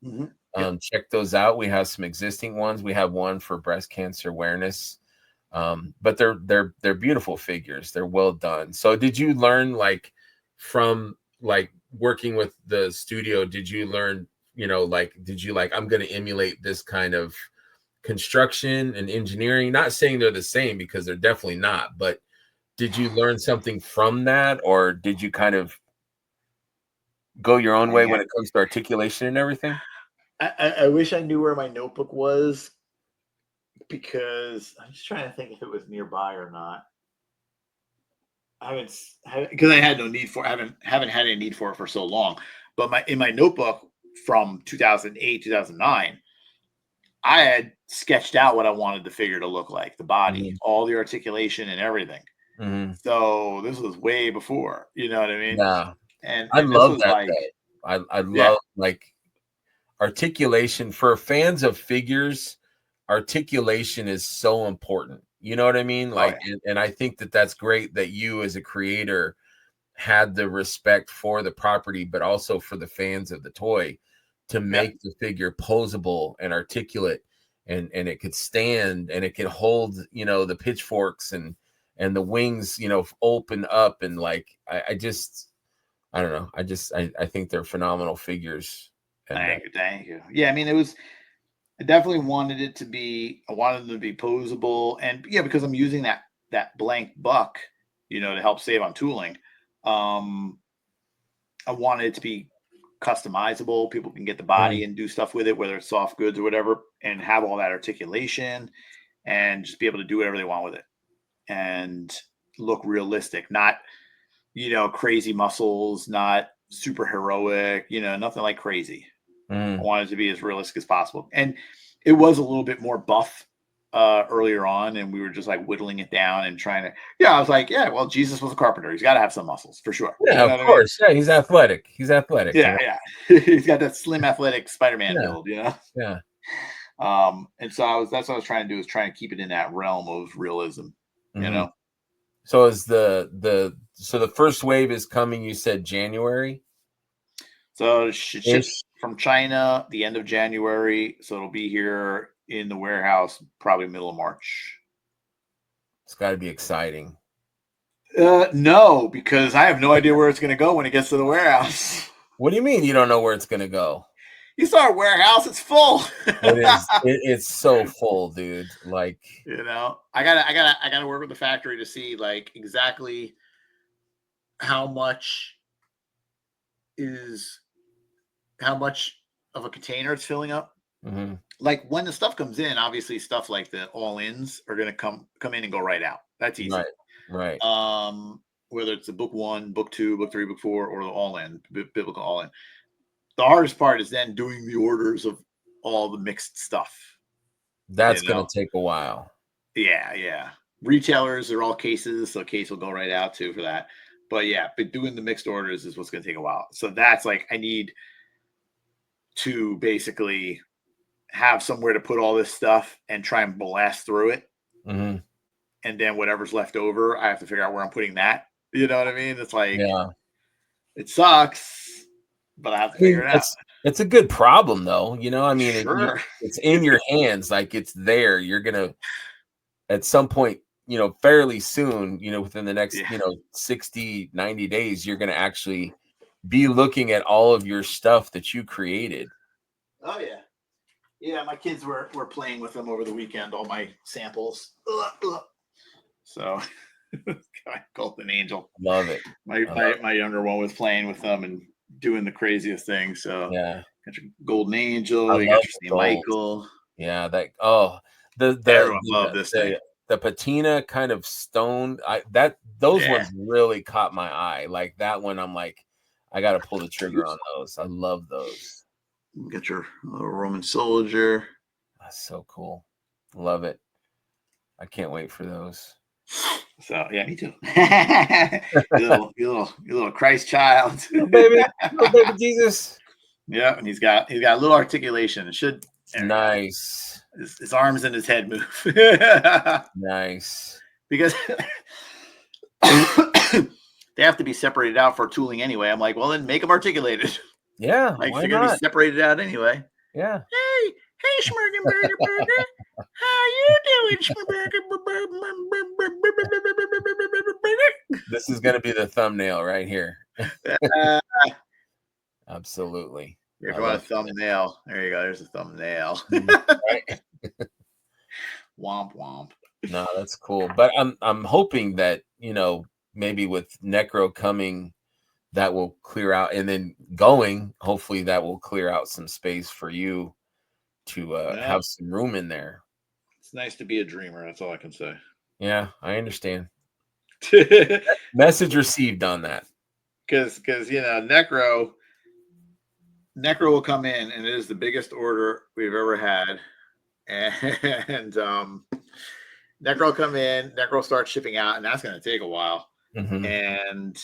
A: Check those out. We have some existing ones. We have one for breast cancer awareness. But they're beautiful figures. They're well done. So did you learn like from like working with the studio? Did you learn, did you like, I'm going to emulate this kind of construction and engineering? Not saying they're the same, because they're definitely not, but did you learn something from that, or did you kind of go your own way when it comes to articulation and everything?
D: I wish I knew where my notebook was, because I'm just trying to think if it was nearby or not. I haven't, because I had no need for. I haven't had any need for it for so long. But in my notebook from 2008, 2009, I had sketched out what I wanted the figure to look like, the body, all the articulation and everything. So this was way before, you know what I mean?
A: Yeah.
D: And
A: I love that.
D: Like,
A: I love like articulation for fans of figures. Articulation is so important. You know what I mean? Like, and I think that that's great that you as a creator had the respect for the property, but also for the fans of the toy, to make the figure posable and articulate, and it could stand, and it could hold, the pitchforks and the wings, open up, and like, I don't know. I think they're phenomenal figures. And,
D: thank you. Yeah, I mean, I definitely wanted them to be posable, and because I'm using that blank buck, to help save on tooling. I wanted it to be customizable. People can get the body and do stuff with it, whether it's soft goods or whatever, and have all that articulation and just be able to do whatever they want with it and look realistic, not, crazy muscles, not super heroic, nothing like crazy. I wanted it to be as realistic as possible. And it was a little bit more buff earlier on, and we were just like whittling it down and trying to, I was like, well, Jesus was a carpenter. He's got to have some muscles for sure.
A: Yeah, of course. I mean? Yeah, he's athletic.
D: Yeah. He's got that slim athletic Spider-Man build,
A: Yeah.
D: And so that's what I was trying to do, is trying to keep it in that realm of realism,
A: So is the first wave is coming, you said January?
D: So ships from China the end of January. So it'll be here in the warehouse probably middle of March.
A: It's got to be exciting.
D: No, because I have no idea where it's going to go when it gets to the warehouse.
A: What do you mean you don't know where it's going to go?
D: You saw our warehouse; it's full.
A: It is. It's so full, dude. Like,
D: I gotta work with the factory to see like exactly how much of a container it's filling up. Like when the stuff comes in, obviously stuff like the all-ins are going to come in and go right out. That's easy.
A: Right.
D: Whether it's the book 1, book 2, book 3, book 4, or the all-in, biblical all-in. The hardest part is then doing the orders of all the mixed stuff.
A: That's going to take a while.
D: Yeah. Retailers are all cases, so case will go right out too for that. But doing the mixed orders is what's going to take a while. So that's like, I need to basically have somewhere to put all this stuff and try and blast through it. And then whatever's left over, I have to figure out where I'm putting that. You know what I mean? It's like, it sucks, but I have to figure it out.
A: It's a good problem though. I mean, it's in your hands. Like, it's there. You're going to, at some point, fairly soon, within the next, 60, 90 days, you're going to actually be looking at all of your stuff that you created.
D: Oh, yeah. Yeah, my kids were playing with them over the weekend, all my samples. So, Golden Angel.
A: Love it.
D: My younger one was playing with them and doing the craziest things. So, got your Golden Angel, you got your St. Michael.
A: Yeah,
D: everyone loved this thing.
A: The patina kind of stone, those ones really caught my eye. Like that one, I'm like, I got to pull the trigger on those. I love those.
D: Get your little Roman soldier.
A: That's so cool. Love it. I can't wait for those.
D: So me too. you little Christ child,
A: little baby Jesus.
D: Yeah, and he's got a little articulation. It should
A: nice.
D: his arms and his head move.
A: Nice.
D: Because they have to be separated out for tooling anyway. I'm like, well, then make them articulated.
A: Yeah,
D: Like
A: why
D: they're gonna be
A: not?
D: separated out anyway.
A: Yeah.
D: Hey, Schmurgenberger Burger. How you doing, Schmurgenberger?
A: This is gonna be the thumbnail right here. Absolutely.
D: If
A: I
D: you want a
A: love it.
D: thumbnail, there you go. There's a thumbnail.
A: Right?
D: Womp womp.
A: No, that's cool. But I'm hoping that, you know, maybe with Necro coming, that will clear out, and then going, hopefully that will clear out some space for you to have some room in there.
D: It's nice to be a dreamer. That's all I can say.
A: Yeah, I understand. Message received on that.
D: Because you know, Necro will come in, and it is the biggest order we've ever had. And Necro will come in, Necro will start shipping out, and that's going to take a while.
A: Mm-hmm.
D: And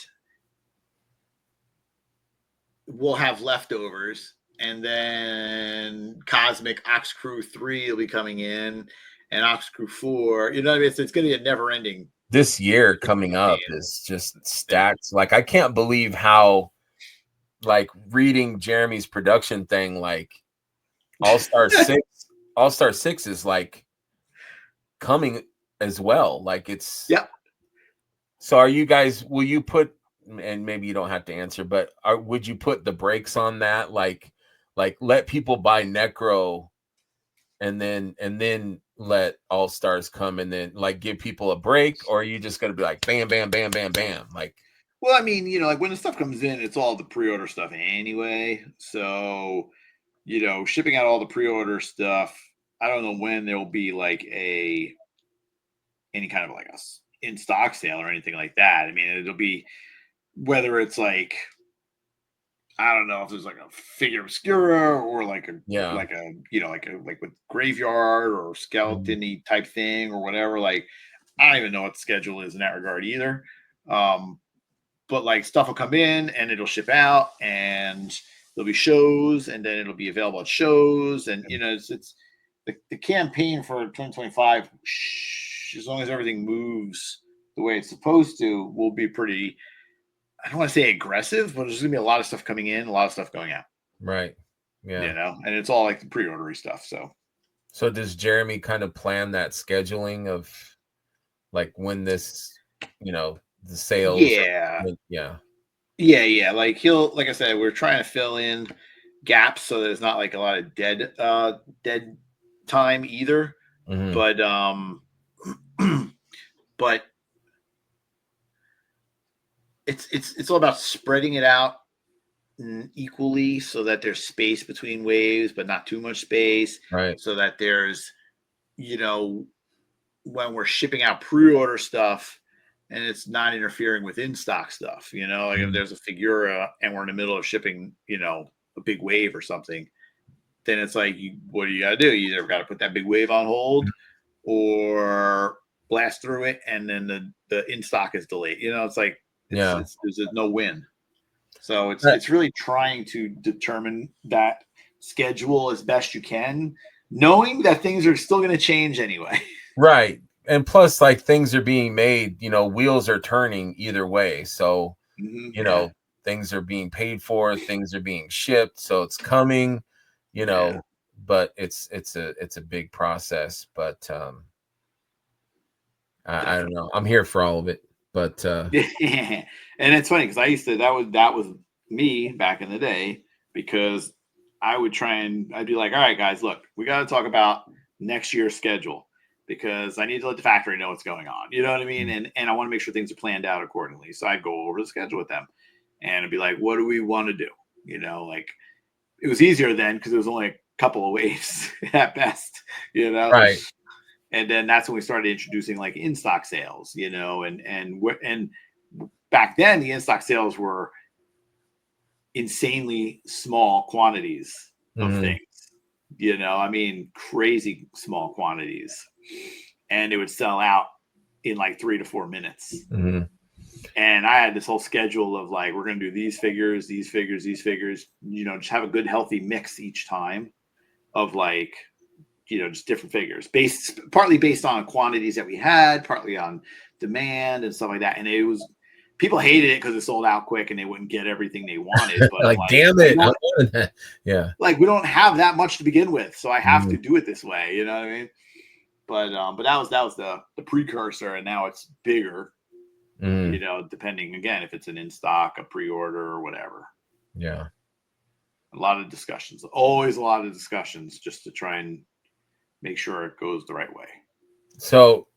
D: we'll have leftovers, and then Cosmic Ox Crew 3 will be coming in, and Ox Crew 4. You know what I mean? It's going to be a never-ending.
A: This year coming up is just stacked. Like, I can't believe how, like, reading Jeremy's production thing, like All-Star 6 is like coming as well. Like, it's So are you guys, will you put, and maybe you don't have to answer, but would you put the brakes on that? Like let people buy Necro and then let All Stars come, and then like give people a break? Or are you just gonna be like bam, bam, bam, bam, bam? Like,
B: well, I mean, you know, like when the stuff comes in, it's all the pre-order stuff anyway. So, you know, shipping out all the pre-order stuff, I don't know when there'll be like any kind of like a in stock sale or anything like that. I mean, it'll be whether it's like, I don't know if there's like a figure obscura or like a you know, like with graveyard or skeleton-y type thing or whatever. Like, I don't even know what the schedule is in that regard either. But like stuff will come in and it'll ship out, and there'll be shows, and then it'll be available at shows. And you know, it's the campaign for 2025, as long as everything moves the way it's supposed to, will be pretty, I don't want to say aggressive, but there's gonna be a lot of stuff coming in, a lot of stuff going out.
A: right. Yeah.
B: You know, and it's all like the pre-ordery stuff.
A: So does Jeremy kind of plan that scheduling of like when this, you know, the sales?
B: Yeah. Like like I said, we're trying to fill in gaps so there's not like a lot of dead time either.
A: Mm-hmm.
B: But it's all about spreading it out equally so that there's space between waves, but not too much space.
A: Right.
B: So that there's, you know, when we're shipping out pre-order stuff and it's not interfering with in-stock stuff, you know, like if there's a Figura and we're in the middle of shipping, you know, a big wave or something, then it's like, what do you got to do? You either got to put that big wave on hold or blast through it, and then the in-stock is delayed. You know, it's like, there's no win. So it's really trying to determine that schedule as best you can, knowing that things are still going to change anyway.
A: Right. And plus, like, things are being made, you know, wheels are turning either way. So, you know, things are being paid for, things are being shipped. So it's coming, you know, but it's a big process. But I don't know. I'm here for all of it. But
B: and it's funny because I used to, that was me back in the day, because I would I'd be like, all right, guys, look, we got to talk about next year's schedule, because I need to let the factory know what's going on. You know what I mean? And I want to make sure things are planned out accordingly. So I'd go over the schedule with them and it'd be like, what do we want to do? You know, like, it was easier then because it was only a couple of waves at best, you know?
A: Right.
B: And then that's when we started introducing like in-stock sales, you know, and back then the in-stock sales were insanely small quantities of things, you know, I mean, crazy small quantities, and it would sell out in like 3 to 4 minutes. And I had this whole schedule of like, we're going to do these figures, you know, just have a good, healthy mix each time of like, just different figures partly based on quantities that we had, partly on demand and stuff like that. And it was, people hated it because it sold out quick and they wouldn't get everything they wanted. But
A: like, damn it. I wanted that. Yeah.
B: Like, we don't have that much to begin with, so I have to do it this way. You know what I mean? But that was the precursor, and now it's bigger. Depending again if it's an in stock, a pre-order, or whatever.
A: Yeah.
B: A lot of discussions, always a lot of discussions, just to try and make sure it goes the right way.
A: So,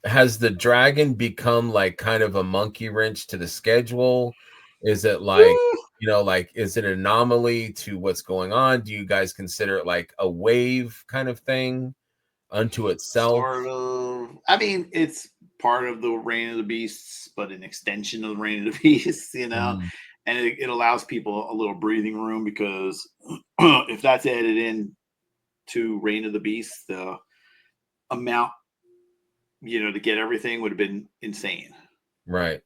A: has the dragon become like kind of a monkey wrench to the schedule? Is it like, like, is it an anomaly to what's going on? Do you guys consider it like a wave kind of thing unto itself?
B: Sort of. I mean, it's part of the Reign of the Beasts, but an extension of the Reign of the Beasts, and it allows people a little breathing room, because if that's added in to Reign of the Beasts, the amount, to get everything would have been insane.
A: Right.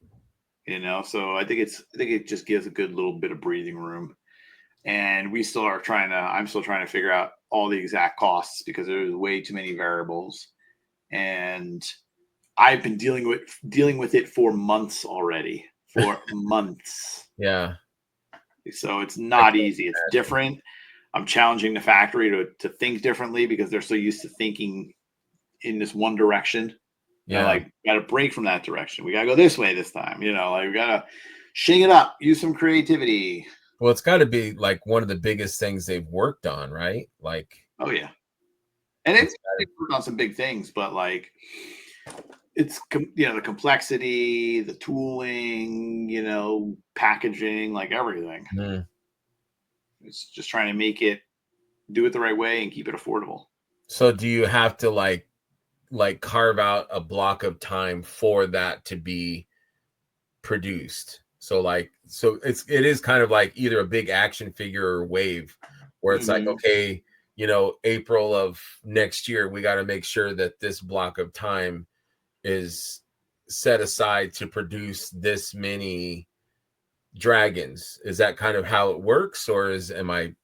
B: So I think it just gives a good little bit of breathing room. And I'm still trying to figure out all the exact costs, because there's way too many variables. And I've been dealing with it for months already. For months.
A: Yeah.
B: So it's not easy. It's different. I'm challenging the factory to think differently, because they're so used to thinking in this one direction.
A: Yeah.
B: Like, got to break from that direction. We got to go this way this time. Like, we got to shake it up, use some creativity.
A: Well, it's got to be like one of the biggest things they've worked on, right? Like,
B: oh yeah. And they've worked on some big things, but like, it's the complexity, the tooling, packaging, like everything. It's just trying to make it, do it the right way and keep it affordable.
A: So do you have to like carve out a block of time for that to be produced? So it is kind of like either a big action figure or wave, where it's like, okay, April of next year, we got to make sure that this block of time is set aside to produce this many dragons. Is that kind of how it works, or am I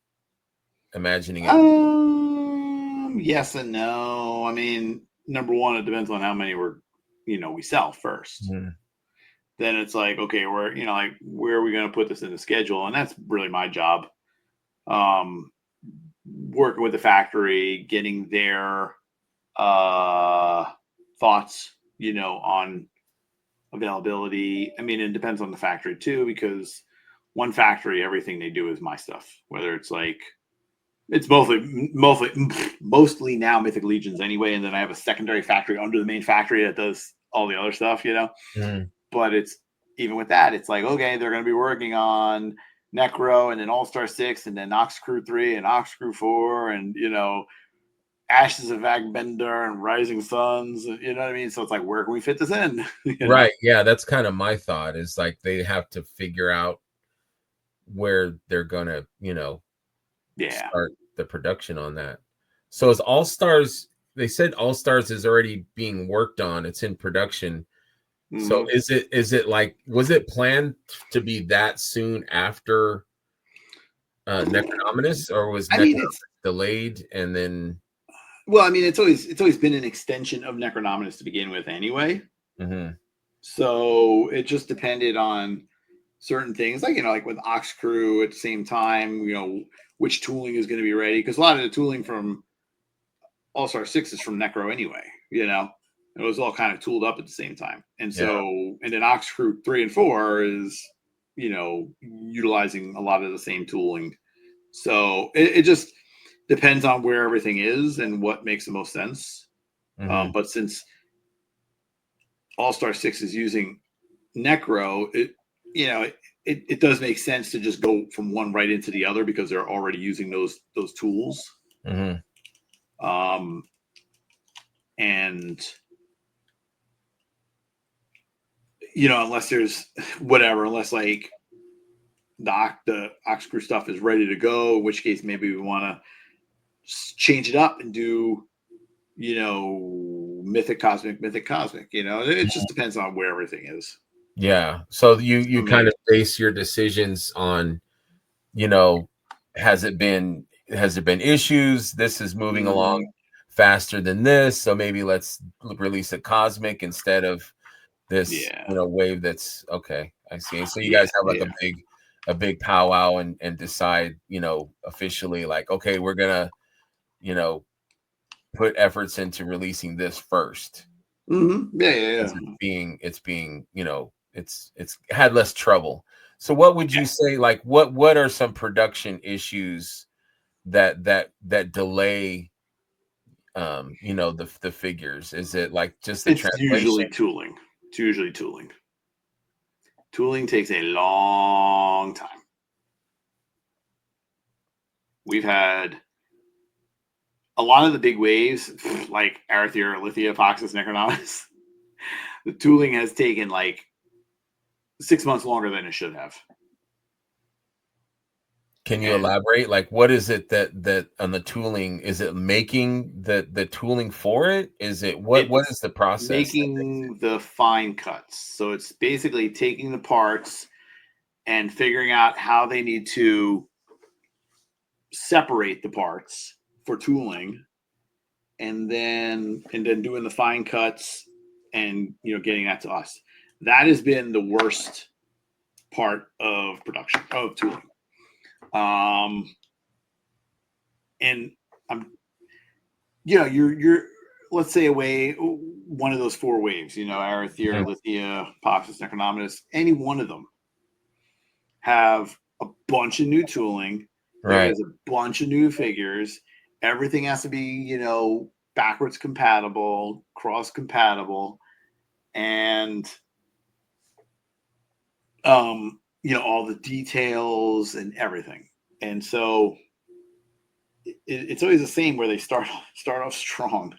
A: imagining it?
B: Yes and no. I mean, number one, it depends on how many we sell first. Then it's like, okay, where are we going to put this in the schedule? And that's really my job. Working with the factory, getting their thoughts, on availability. I mean, it depends on the factory too, because one factory, everything they do is my stuff. Whether it's like, it's mostly now Mythic Legions anyway, and then I have a secondary factory under the main factory that does all the other stuff, But it's, even with that, it's like, okay, they're going to be working on Necro, and then All-Star 6, and then Ox Crew 3, and Ox Crew 4, and Ashes of Agbender and Rising Suns, you know what I mean? So it's like, where can we fit this in?
A: Right. Yeah, that's kind of my thought, is like they have to figure out where they're gonna, start the production on that. So is All-Stars, they said All-Stars is already being worked on, it's in production. So is it like, was it planned to be that soon after Necronominus, or was Necronominus delayed and then?
B: Well, I mean, it's always been an extension of Necronominus to begin with anyway. So it just depended on certain things, like, like with Ox Crew at the same time, which tooling is going to be ready. Because a lot of the tooling from All-Star 6 is from Necro anyway, It was all kind of tooled up at the same time. And so, and then Ox Crew 3 and 4 is, utilizing a lot of the same tooling. So it just depends on where everything is and what makes the most sense. But since All-Star 6 is using Necro, it does make sense to just go from one right into the other, because they're already using those tools. And unless there's unless like the Ox Crew stuff is ready to go, in which case maybe we want to change it up and do, Mythic Cosmic. It just depends on where everything is.
A: Yeah. So you kind of base your decisions on, has it been has there been issues? This is moving along faster than this, so maybe let's release a cosmic instead of this, wave. That's okay. I see. So you guys have like a big powwow and decide, officially, like, okay, we're gonna, put efforts into releasing this first.
B: Yeah.
A: It's being, it's had less trouble. So what would you say, like, what are some production issues that delay the figures? Is it like just the translation?
B: It's usually tooling. Tooling takes a long time. We've had a lot of the big waves, like Arathir, Lithia, Foxus, Necronomus. The tooling has taken like 6 months longer than it should have.
A: Can you elaborate? Like, what is it that on the tooling? Is it making the tooling for it? Is it what is the process?
B: Making the fine cuts. So it's basically taking the parts and figuring out how they need to separate the parts for tooling, and then doing the fine cuts and getting that to us. That has been the worst part of production of tooling. And you're let's say one of those 4 waves, Arathir, Lithia, Poxus, Necronominus, any one of them have a bunch of new tooling. There's a bunch of new figures. Everything has to be, backwards compatible, cross compatible, and all the details and everything. And so it's always the same, where they start off strong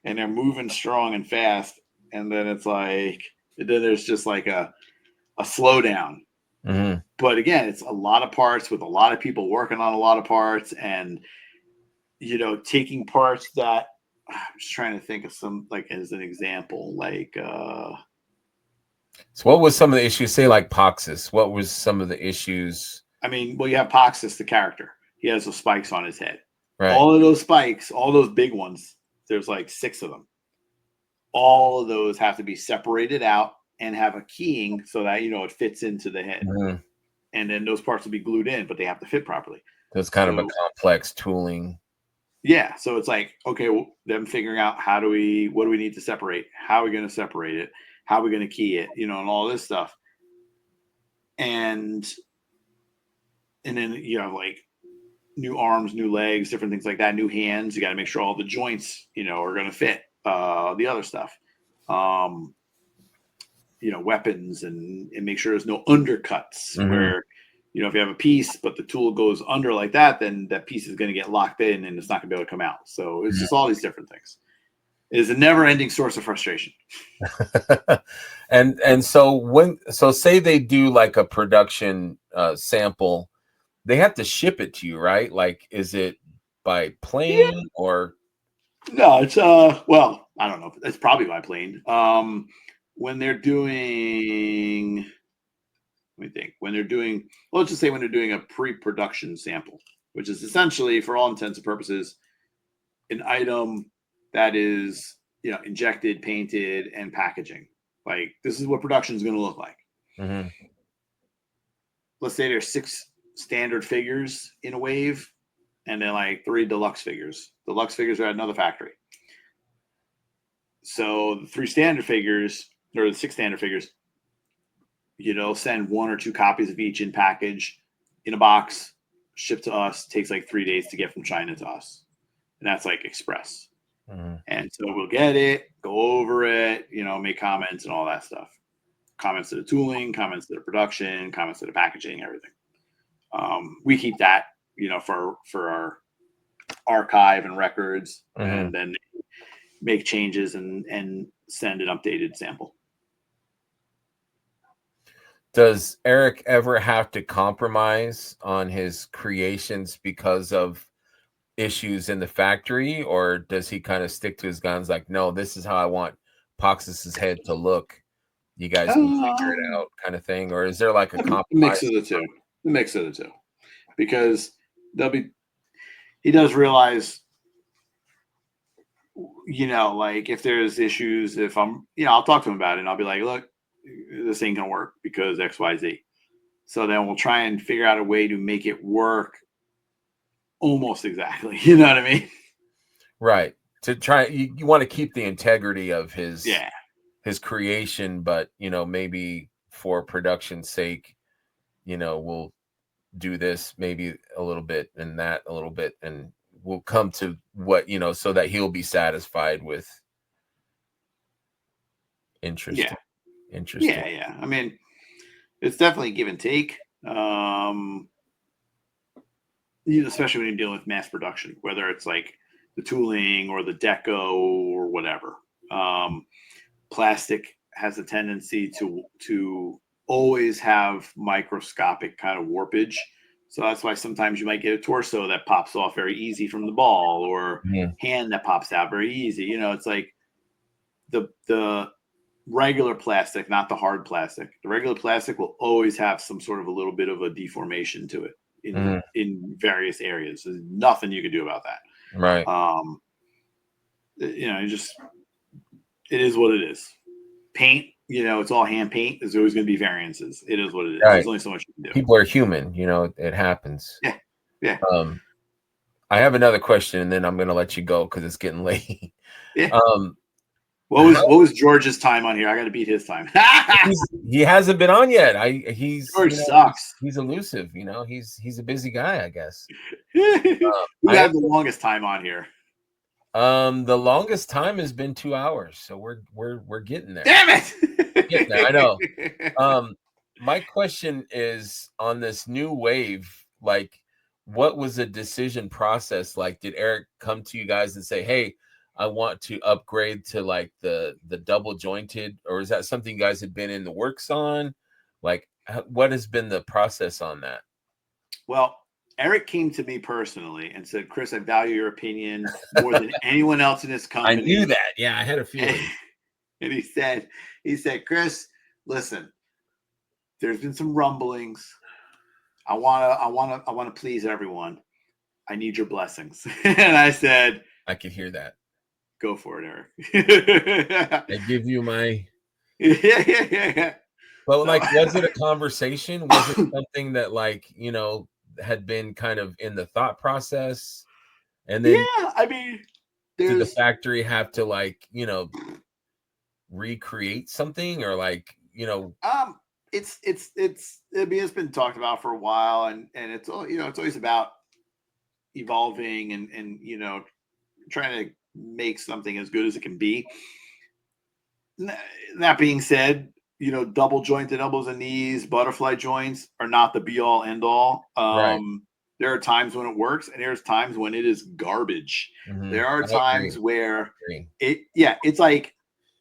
B: and they're moving strong and fast, and then it's like then there's just like a slowdown. But again, it's a lot of parts with a lot of people working on a lot of parts, and taking parts that I'm just trying to think of some, like, as an example, like
A: so what was some of the issues? Say like Poxus. What was some of the issues?
B: I mean, well, you have Poxus, the character. He has those spikes on his head.
A: Right.
B: All of those spikes, all those big ones, there's like 6 of them. All of those have to be separated out and have a keying so that it fits into the head. And then those parts will be glued in, but they have to fit properly.
A: So it's kind of a complex tooling.
B: Yeah. So it's like, okay, them figuring out what do we need to separate? How are we going to separate it? How are we going to key it? And all this stuff. And then you have like new arms, new legs, different things like that, new hands. You got to make sure all the joints, are going to fit the other stuff. Weapons, and make sure there's no undercuts where, if you have a piece, but the tool goes under like that, then that piece is going to get locked in and it's not going to be able to come out. So it's just all these different things. It is a never ending source of frustration.
A: and so say they do like a production sample, they have to ship it to you, right? Like, is it by plane or?
B: No, it's well, I don't know. It's probably by plane. When they're doing, let's just say when they're doing a pre-production sample, which is essentially, for all intents and purposes, an item that is, injected, painted, and packaging. Like, this is what production is going to look like. Let's say there's 6 standard figures in a wave, and then like 3 deluxe figures. Deluxe figures are at another factory. So the 3 standard figures, or the 6 standard figures, send 1 or 2 copies of each in package, in a box, shipped to us. Takes like 3 days to get from China to us. And that's like express. And so we'll get it, go over it, make comments and all that stuff. Comments to the tooling, comments to the production, comments to the packaging, everything. We keep that, for our archive and records, and then make changes and send an updated sample.
A: Does Eric ever have to compromise on his creations because of issues in the factory, or does he kind of stick to his guns, like, no, this is how I want Poxus's head to look, you guys can figure it out, kind of thing? Or is there like a compromise?
B: The mix of the two, because
D: he does realize, like if there's issues, if I'm, I'll talk to him about it and I'll be like, look, this ain't gonna work because X, Y, Z. So then we'll try and figure out a way to make it work almost exactly. You know what I mean?
A: Right. To try, you want to keep the integrity of his creation, but maybe for production's sake, we'll do this maybe a little bit and that a little bit, and we'll come to what so that he'll be satisfied with. Interesting.
D: Yeah. I mean, it's definitely give and take. Especially when you're dealing with mass production, whether it's like the tooling or the deco or whatever. Plastic has a tendency to always have microscopic kind of warpage. So that's why sometimes you might get a torso that pops off very easy from the ball, or hand that pops out very easy. It's like the regular plastic, not the hard plastic. The regular plastic will always have some sort of a little bit of a deformation to it in various areas. There's nothing you can do about that.
A: Right.
D: It is what it is. Paint, it's all hand paint. There's always going to be variances. It is what it is.
A: Right.
D: There's only so much you can do.
A: People are human, it happens.
D: Yeah.
A: I have another question, and then I'm going to let you go because it's getting late.
D: Yeah. What was George's time on here? I got to beat his time.
A: He hasn't been on yet.
D: George sucks.
A: He's elusive. He's a busy guy, I guess.
D: Who had the longest time on here?
A: The longest time has been 2 hours, so we're getting there.
D: Damn it!
A: Getting there, I know. My question is on this new wave. Like, what was the decision process like? Did Eric come to you guys and say, "Hey, I want to upgrade to like the double jointed," or is that something you guys had been in the works on? Like, what has been the process on that?
D: Well, Eric came to me personally and said, "Chris, I value your opinion more than anyone else in this company."
A: I knew that. Yeah, I had a feeling.
D: And he said, "Chris, listen, there's been some rumblings. I want to please everyone. I need your blessings." And I said,
A: I could hear that.
D: Go for it, Eric.
A: I give you my.
D: Yeah.
A: But like, was it a conversation? Was it something that had been kind of in the thought process? And then,
D: I mean,
A: did the factory have to recreate something, or
D: it's been talked about for a while, and it's it's always about evolving and trying to make something as good as it can be. That being said, double jointed elbows and knees, butterfly joints are not the be all end all.
A: Right.
D: There are times when it works, and there's times when it is garbage. Mm-hmm. There are times where it's like,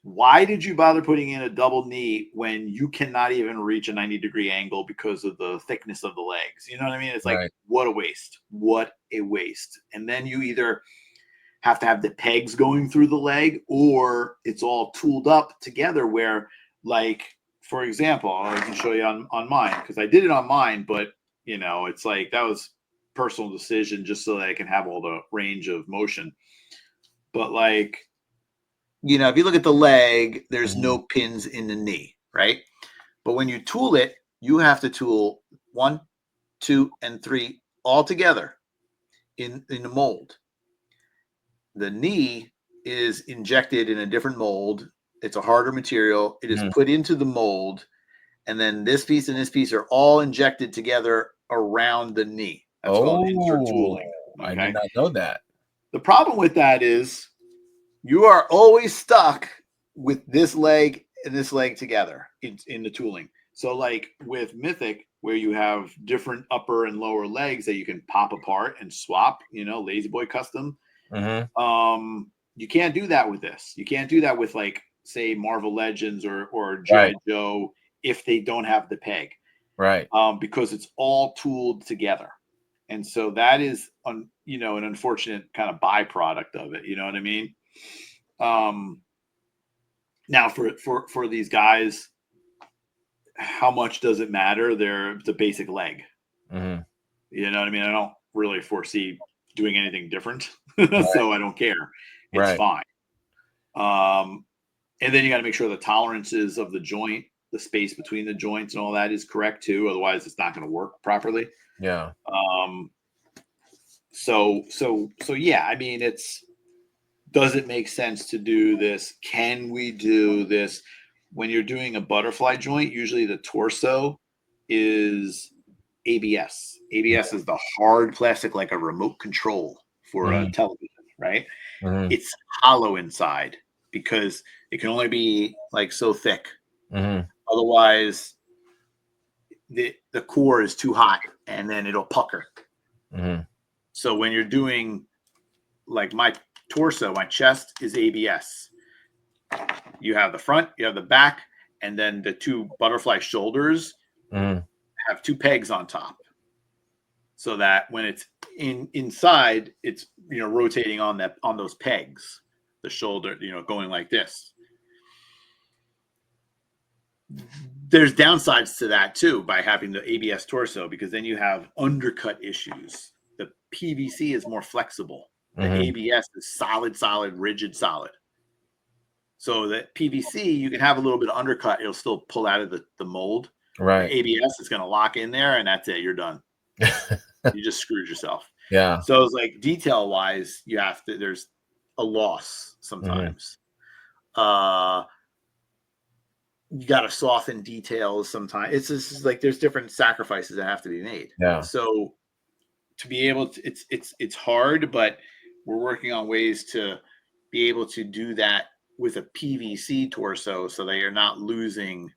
D: why did you bother putting in a double knee when you cannot even reach a 90-degree angle because of the thickness of the legs? You know what I mean? It's like, what a waste. What a waste. And then you either have to have the pegs going through the leg, or it's all tooled up together where, like, for example, I can show you on mine, because I did it on mine, but it's like that was personal decision just so that I can have all the range of motion. But like, if you look at the leg, there's no pins in the knee, right? But when you tool it, you have to tool 1, 2, and 3 all together in the mold. The knee is injected in a different mold. It's a harder material. It is put into the mold, and then this piece and this piece are all injected together around the knee. That's called insert tooling. Okay?
A: I did not know that.
D: The problem with that is you are always stuck with this leg and this leg together in the tooling. So like with Mythic, where you have different upper and lower legs that you can pop apart and swap, Lazy Boy custom.
A: Mm-hmm.
D: You can't do that with this. You can't do that with, like, say, Marvel Legends or G.I. Joe if they don't have the peg.
A: Right.
D: Because it's all tooled together. And so that is, an unfortunate kind of byproduct of it. You know what I mean? Now for these guys, how much does it matter? They're the basic leg.
A: Mm-hmm.
D: You know what I mean?
B: really foresee doing anything different. So I don't care. It's fine. And then you got to make sure the tolerances of the joint, the space between the joints and all that is correct too. Otherwise it's not going to work properly.
A: Yeah.
B: So yeah, I mean, does it make sense to do this? Can we do this? When you're doing a butterfly joint, usually the torso is ABS. ABS is the hard plastic, like a remote control for a television, right? It's hollow inside because it can only be like so thick. Otherwise, the core is too hot and then it'll pucker. So when you're doing like my torso, my chest is ABS. You have the front, you have the back, and then the two butterfly shoulders have two pegs on top. So that when it's inside, it's rotating on those pegs, the shoulder, going like this. There's downsides to that too by having the ABS torso, because then you have undercut issues. The PVC is more flexible. The ABS is solid, rigid, solid. So that PVC, you can have a little bit of undercut. It'll still pull out of the mold.
A: Right.
B: The ABS is going to lock in there, and that's it. You're done. You just screwed yourself.
A: Yeah.
B: So it's like detail wise, there's a loss sometimes. You got to soften details sometimes. It's just like there's different sacrifices that have to be made.
A: Yeah.
B: So to be able to, it's hard, but we're working on ways to be able to do that with a PVC torso so that you're not losing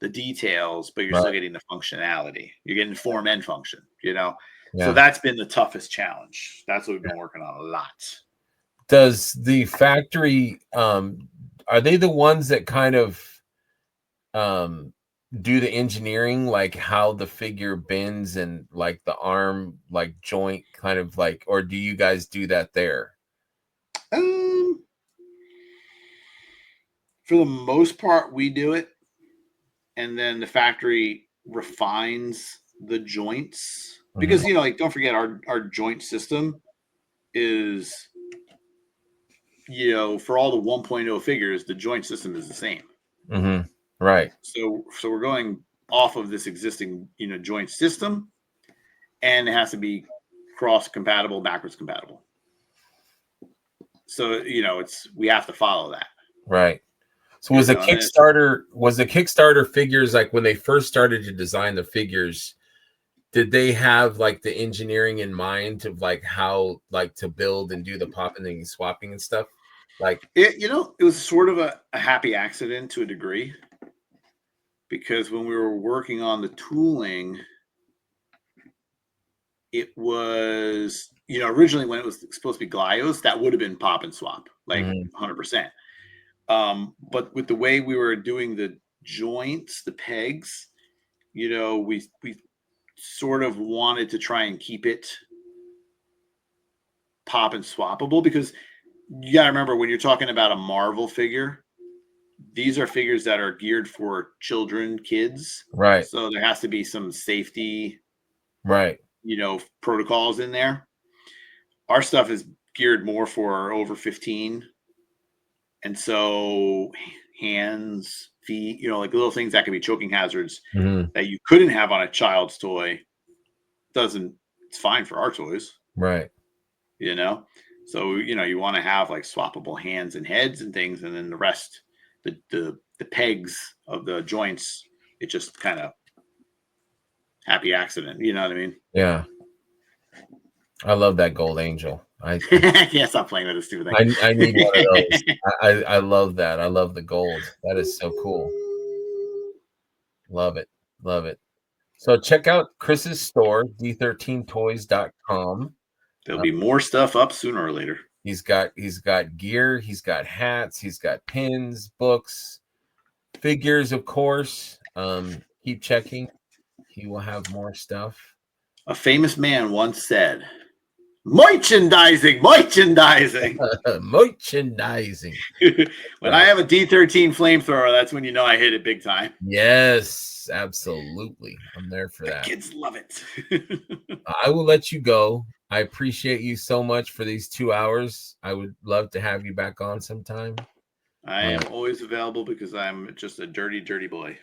B: the details, but you're still getting the functionality. You're getting form and function, Yeah. So that's been the toughest challenge. That's what we've been working on a lot.
A: Does the factory, are they the ones that kind of do the engineering, like how the figure bends and like the arm, like joint kind of like, or do you guys do that there?
B: For the most part, we do it. And then the factory refines the joints because, like, don't forget our joint system is, for all the 1.0 figures, the joint system is the same.
A: Right.
B: So we're going off of this existing, joint system, and it has to be cross compatible, backwards compatible. So, we have to follow that.
A: Right. So was the Kickstarter figures, like when they first started to design the figures, did they have like the engineering in mind of like how like to build and do the popping and swapping and stuff? Like
B: it was sort of a happy accident to a degree, because when we were working on the tooling, it was, originally when it was supposed to be Glyos, that would have been pop and swap, like 100%. But with the way we were doing the joints, the pegs, we sort of wanted to try and keep it pop and swappable, because you got to remember, when you're talking about a Marvel figure, these are figures that are geared for children, kids.
A: Right.
B: So there has to be some safety,
A: right,
B: protocols in there. Our stuff is geared more for over 15. And so hands, feet, like little things that could be choking hazards that you couldn't have on a child's toy. It's fine for our toys.
A: Right.
B: So, you want to have like swappable hands and heads and things. And then the rest, the pegs of the joints, it just kind of happy accident. You know what I mean?
A: Yeah. I love that gold angel. I
B: can't stop playing with this stupid thing.
A: I need one of those. I love that. I love the gold. That is so cool. Love it. Love it. So check out Chris's store, d13toys.com.
B: There'll be more stuff up sooner or later.
A: He's got gear, he's got hats, he's got pins, books, figures, of course. Keep checking. He will have more stuff.
B: A famous man once said,
D: Merchandising.
A: Merchandising.
D: When I have a D13 flamethrower, that's when you know I hit it big time.
A: Yes, absolutely. I'm there for that.
D: Kids love it.
A: I will let you go. I appreciate you so much for these 2 hours. I would love to have you back on sometime.
D: I am always available because I'm just a dirty, dirty boy.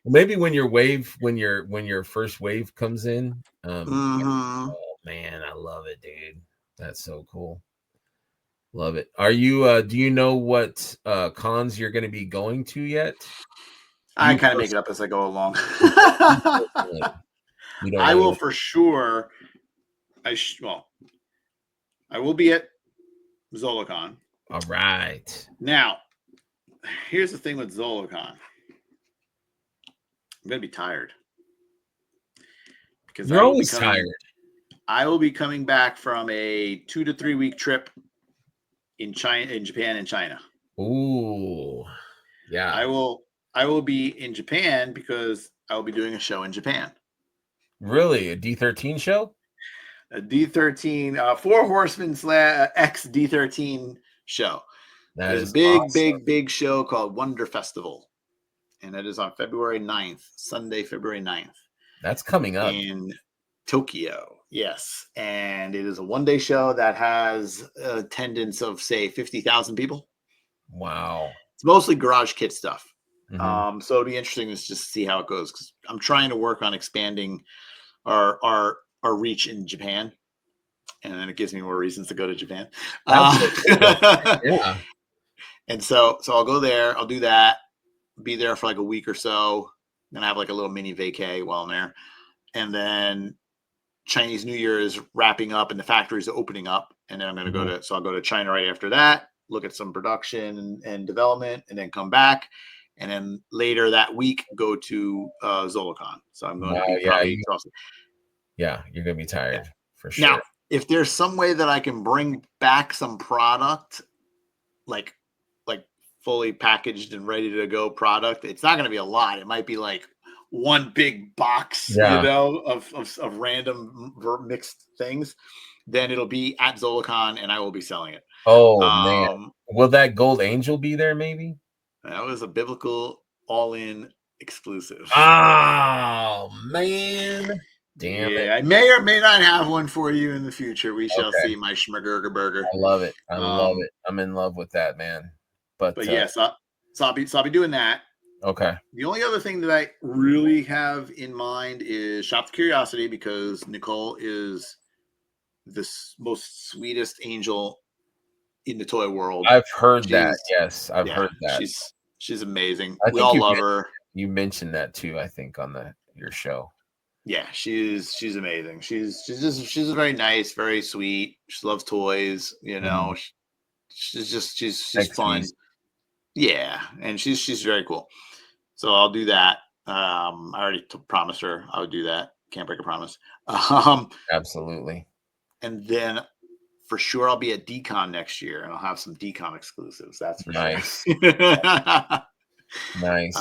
A: Maybe when your first wave comes in.
D: Mm-hmm.
A: Oh man, I love it, dude. That's so cool. Love it. Are you do you know what cons you're going to be going to yet?
D: I kind of make it up as I go along. I will for sure. I will be at Zolicon.
A: All right.
D: Now, here's the thing with Zolicon. I'm gonna be tired because
A: you're always tired.
D: I will be coming back from a 2 to 3 week trip in Japan and China.
A: Ooh, yeah.
D: I will be in Japan because I will be doing a show in Japan.
A: Really, a D13 show?
D: A D13, Four Horsemen X D13 show. There's a big show called Wonder Festival, and it is on February 9th, Sunday, February 9th.
A: That's coming up
D: in Tokyo. Yes, and it is a one-day show that has attendance of say 50,000 people.
A: Wow.
D: It's mostly garage kit stuff.
A: Mm-hmm.
D: So it'll be interesting to just see how it goes because I'm trying to work on expanding our reach in Japan, and then it gives me more reasons to go to Japan.
A: Yeah.
D: And so I'll go there. I'll do that. Be there for like a week or so. Then I have like a little mini vacay while I'm there, and then Chinese New Year is wrapping up and the factories are opening up, and then I'm going to I'll go to China right after that, look at some production and development, and then come back. And then later that week, go to Zolicon. So I'm going to be probably
A: you're going to be tired for sure.
D: Now, if there's some way that I can bring back some product, like fully packaged and ready to go product, it's not going to be a lot. It might be like one big box, you know, of random mixed things. Then it'll be at Zolicon, and I will be selling it.
A: Oh man, will that Gold Angel be there? Maybe
D: that was a biblical all-in exclusive.
A: Oh man, damn it!
D: I may or may not have one for you in the future. We shall see. My Schmurger burger.
A: I love it. I love it. I'm in love with that, man. But
D: yes, so I'll be doing that.
A: Okay.
D: The only other thing that I really have in mind is Shop the Curiosity, because Nicole is the most sweetest angel in the toy world.
A: I've heard that. Yes, I've heard that.
D: She's amazing. We all love her.
A: You mentioned that too, I think, on your show.
D: Yeah, she's amazing. She's very nice, very sweet. She loves toys. You know, she's fun. Yeah, and she's very cool. So I'll do that. I already promised her I would do that. Can't break a promise.
A: Absolutely.
D: And then for sure I'll be at DCon next year, and I'll have some DCon exclusives. That's for sure.
A: Nice.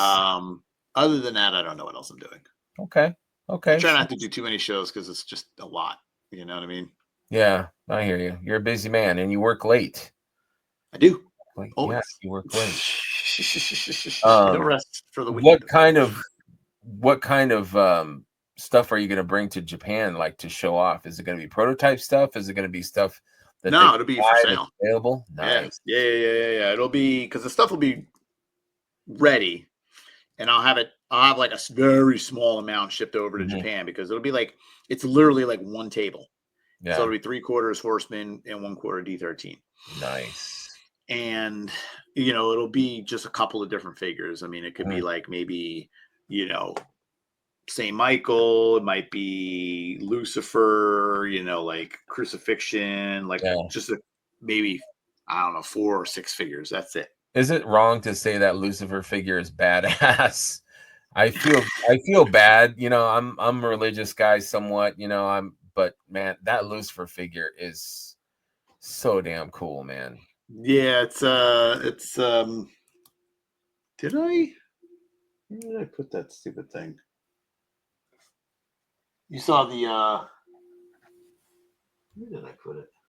D: Other than that, I don't know what else I'm doing.
A: Okay.
D: I try not to do too many shows because it's just a lot. You know what I mean?
A: Yeah, I hear you. You're a busy man, and you work late.
D: I do.
A: Yeah, you work late.
D: No rest for the week.
A: What kind of stuff are you going to bring to Japan, like to show off? Is it going to be prototype stuff? Is it going to be stuff that
D: it'll be for sale,
A: available? Nice.
D: Yeah. It'll be because the stuff will be ready, and I'll have like a very small amount shipped over to Japan, because it'll be like, it's literally like one table. Yeah. So it'll be 3/4 Horseman and 1/4 D13.
A: Nice.
D: And, you know, it'll be just a couple of different figures. I mean, it could be like maybe, you know, St. Michael, it might be Lucifer, you know, like Crucifixion, like just maybe, I don't know, 4 or 6 figures. That's it.
A: Is it wrong to say that Lucifer figure is badass? I feel bad. You know, I'm a religious guy somewhat, you know, but man, that Lucifer figure is so damn cool, man.
D: Yeah, it's where did I put that stupid thing? You saw the Where did I put it?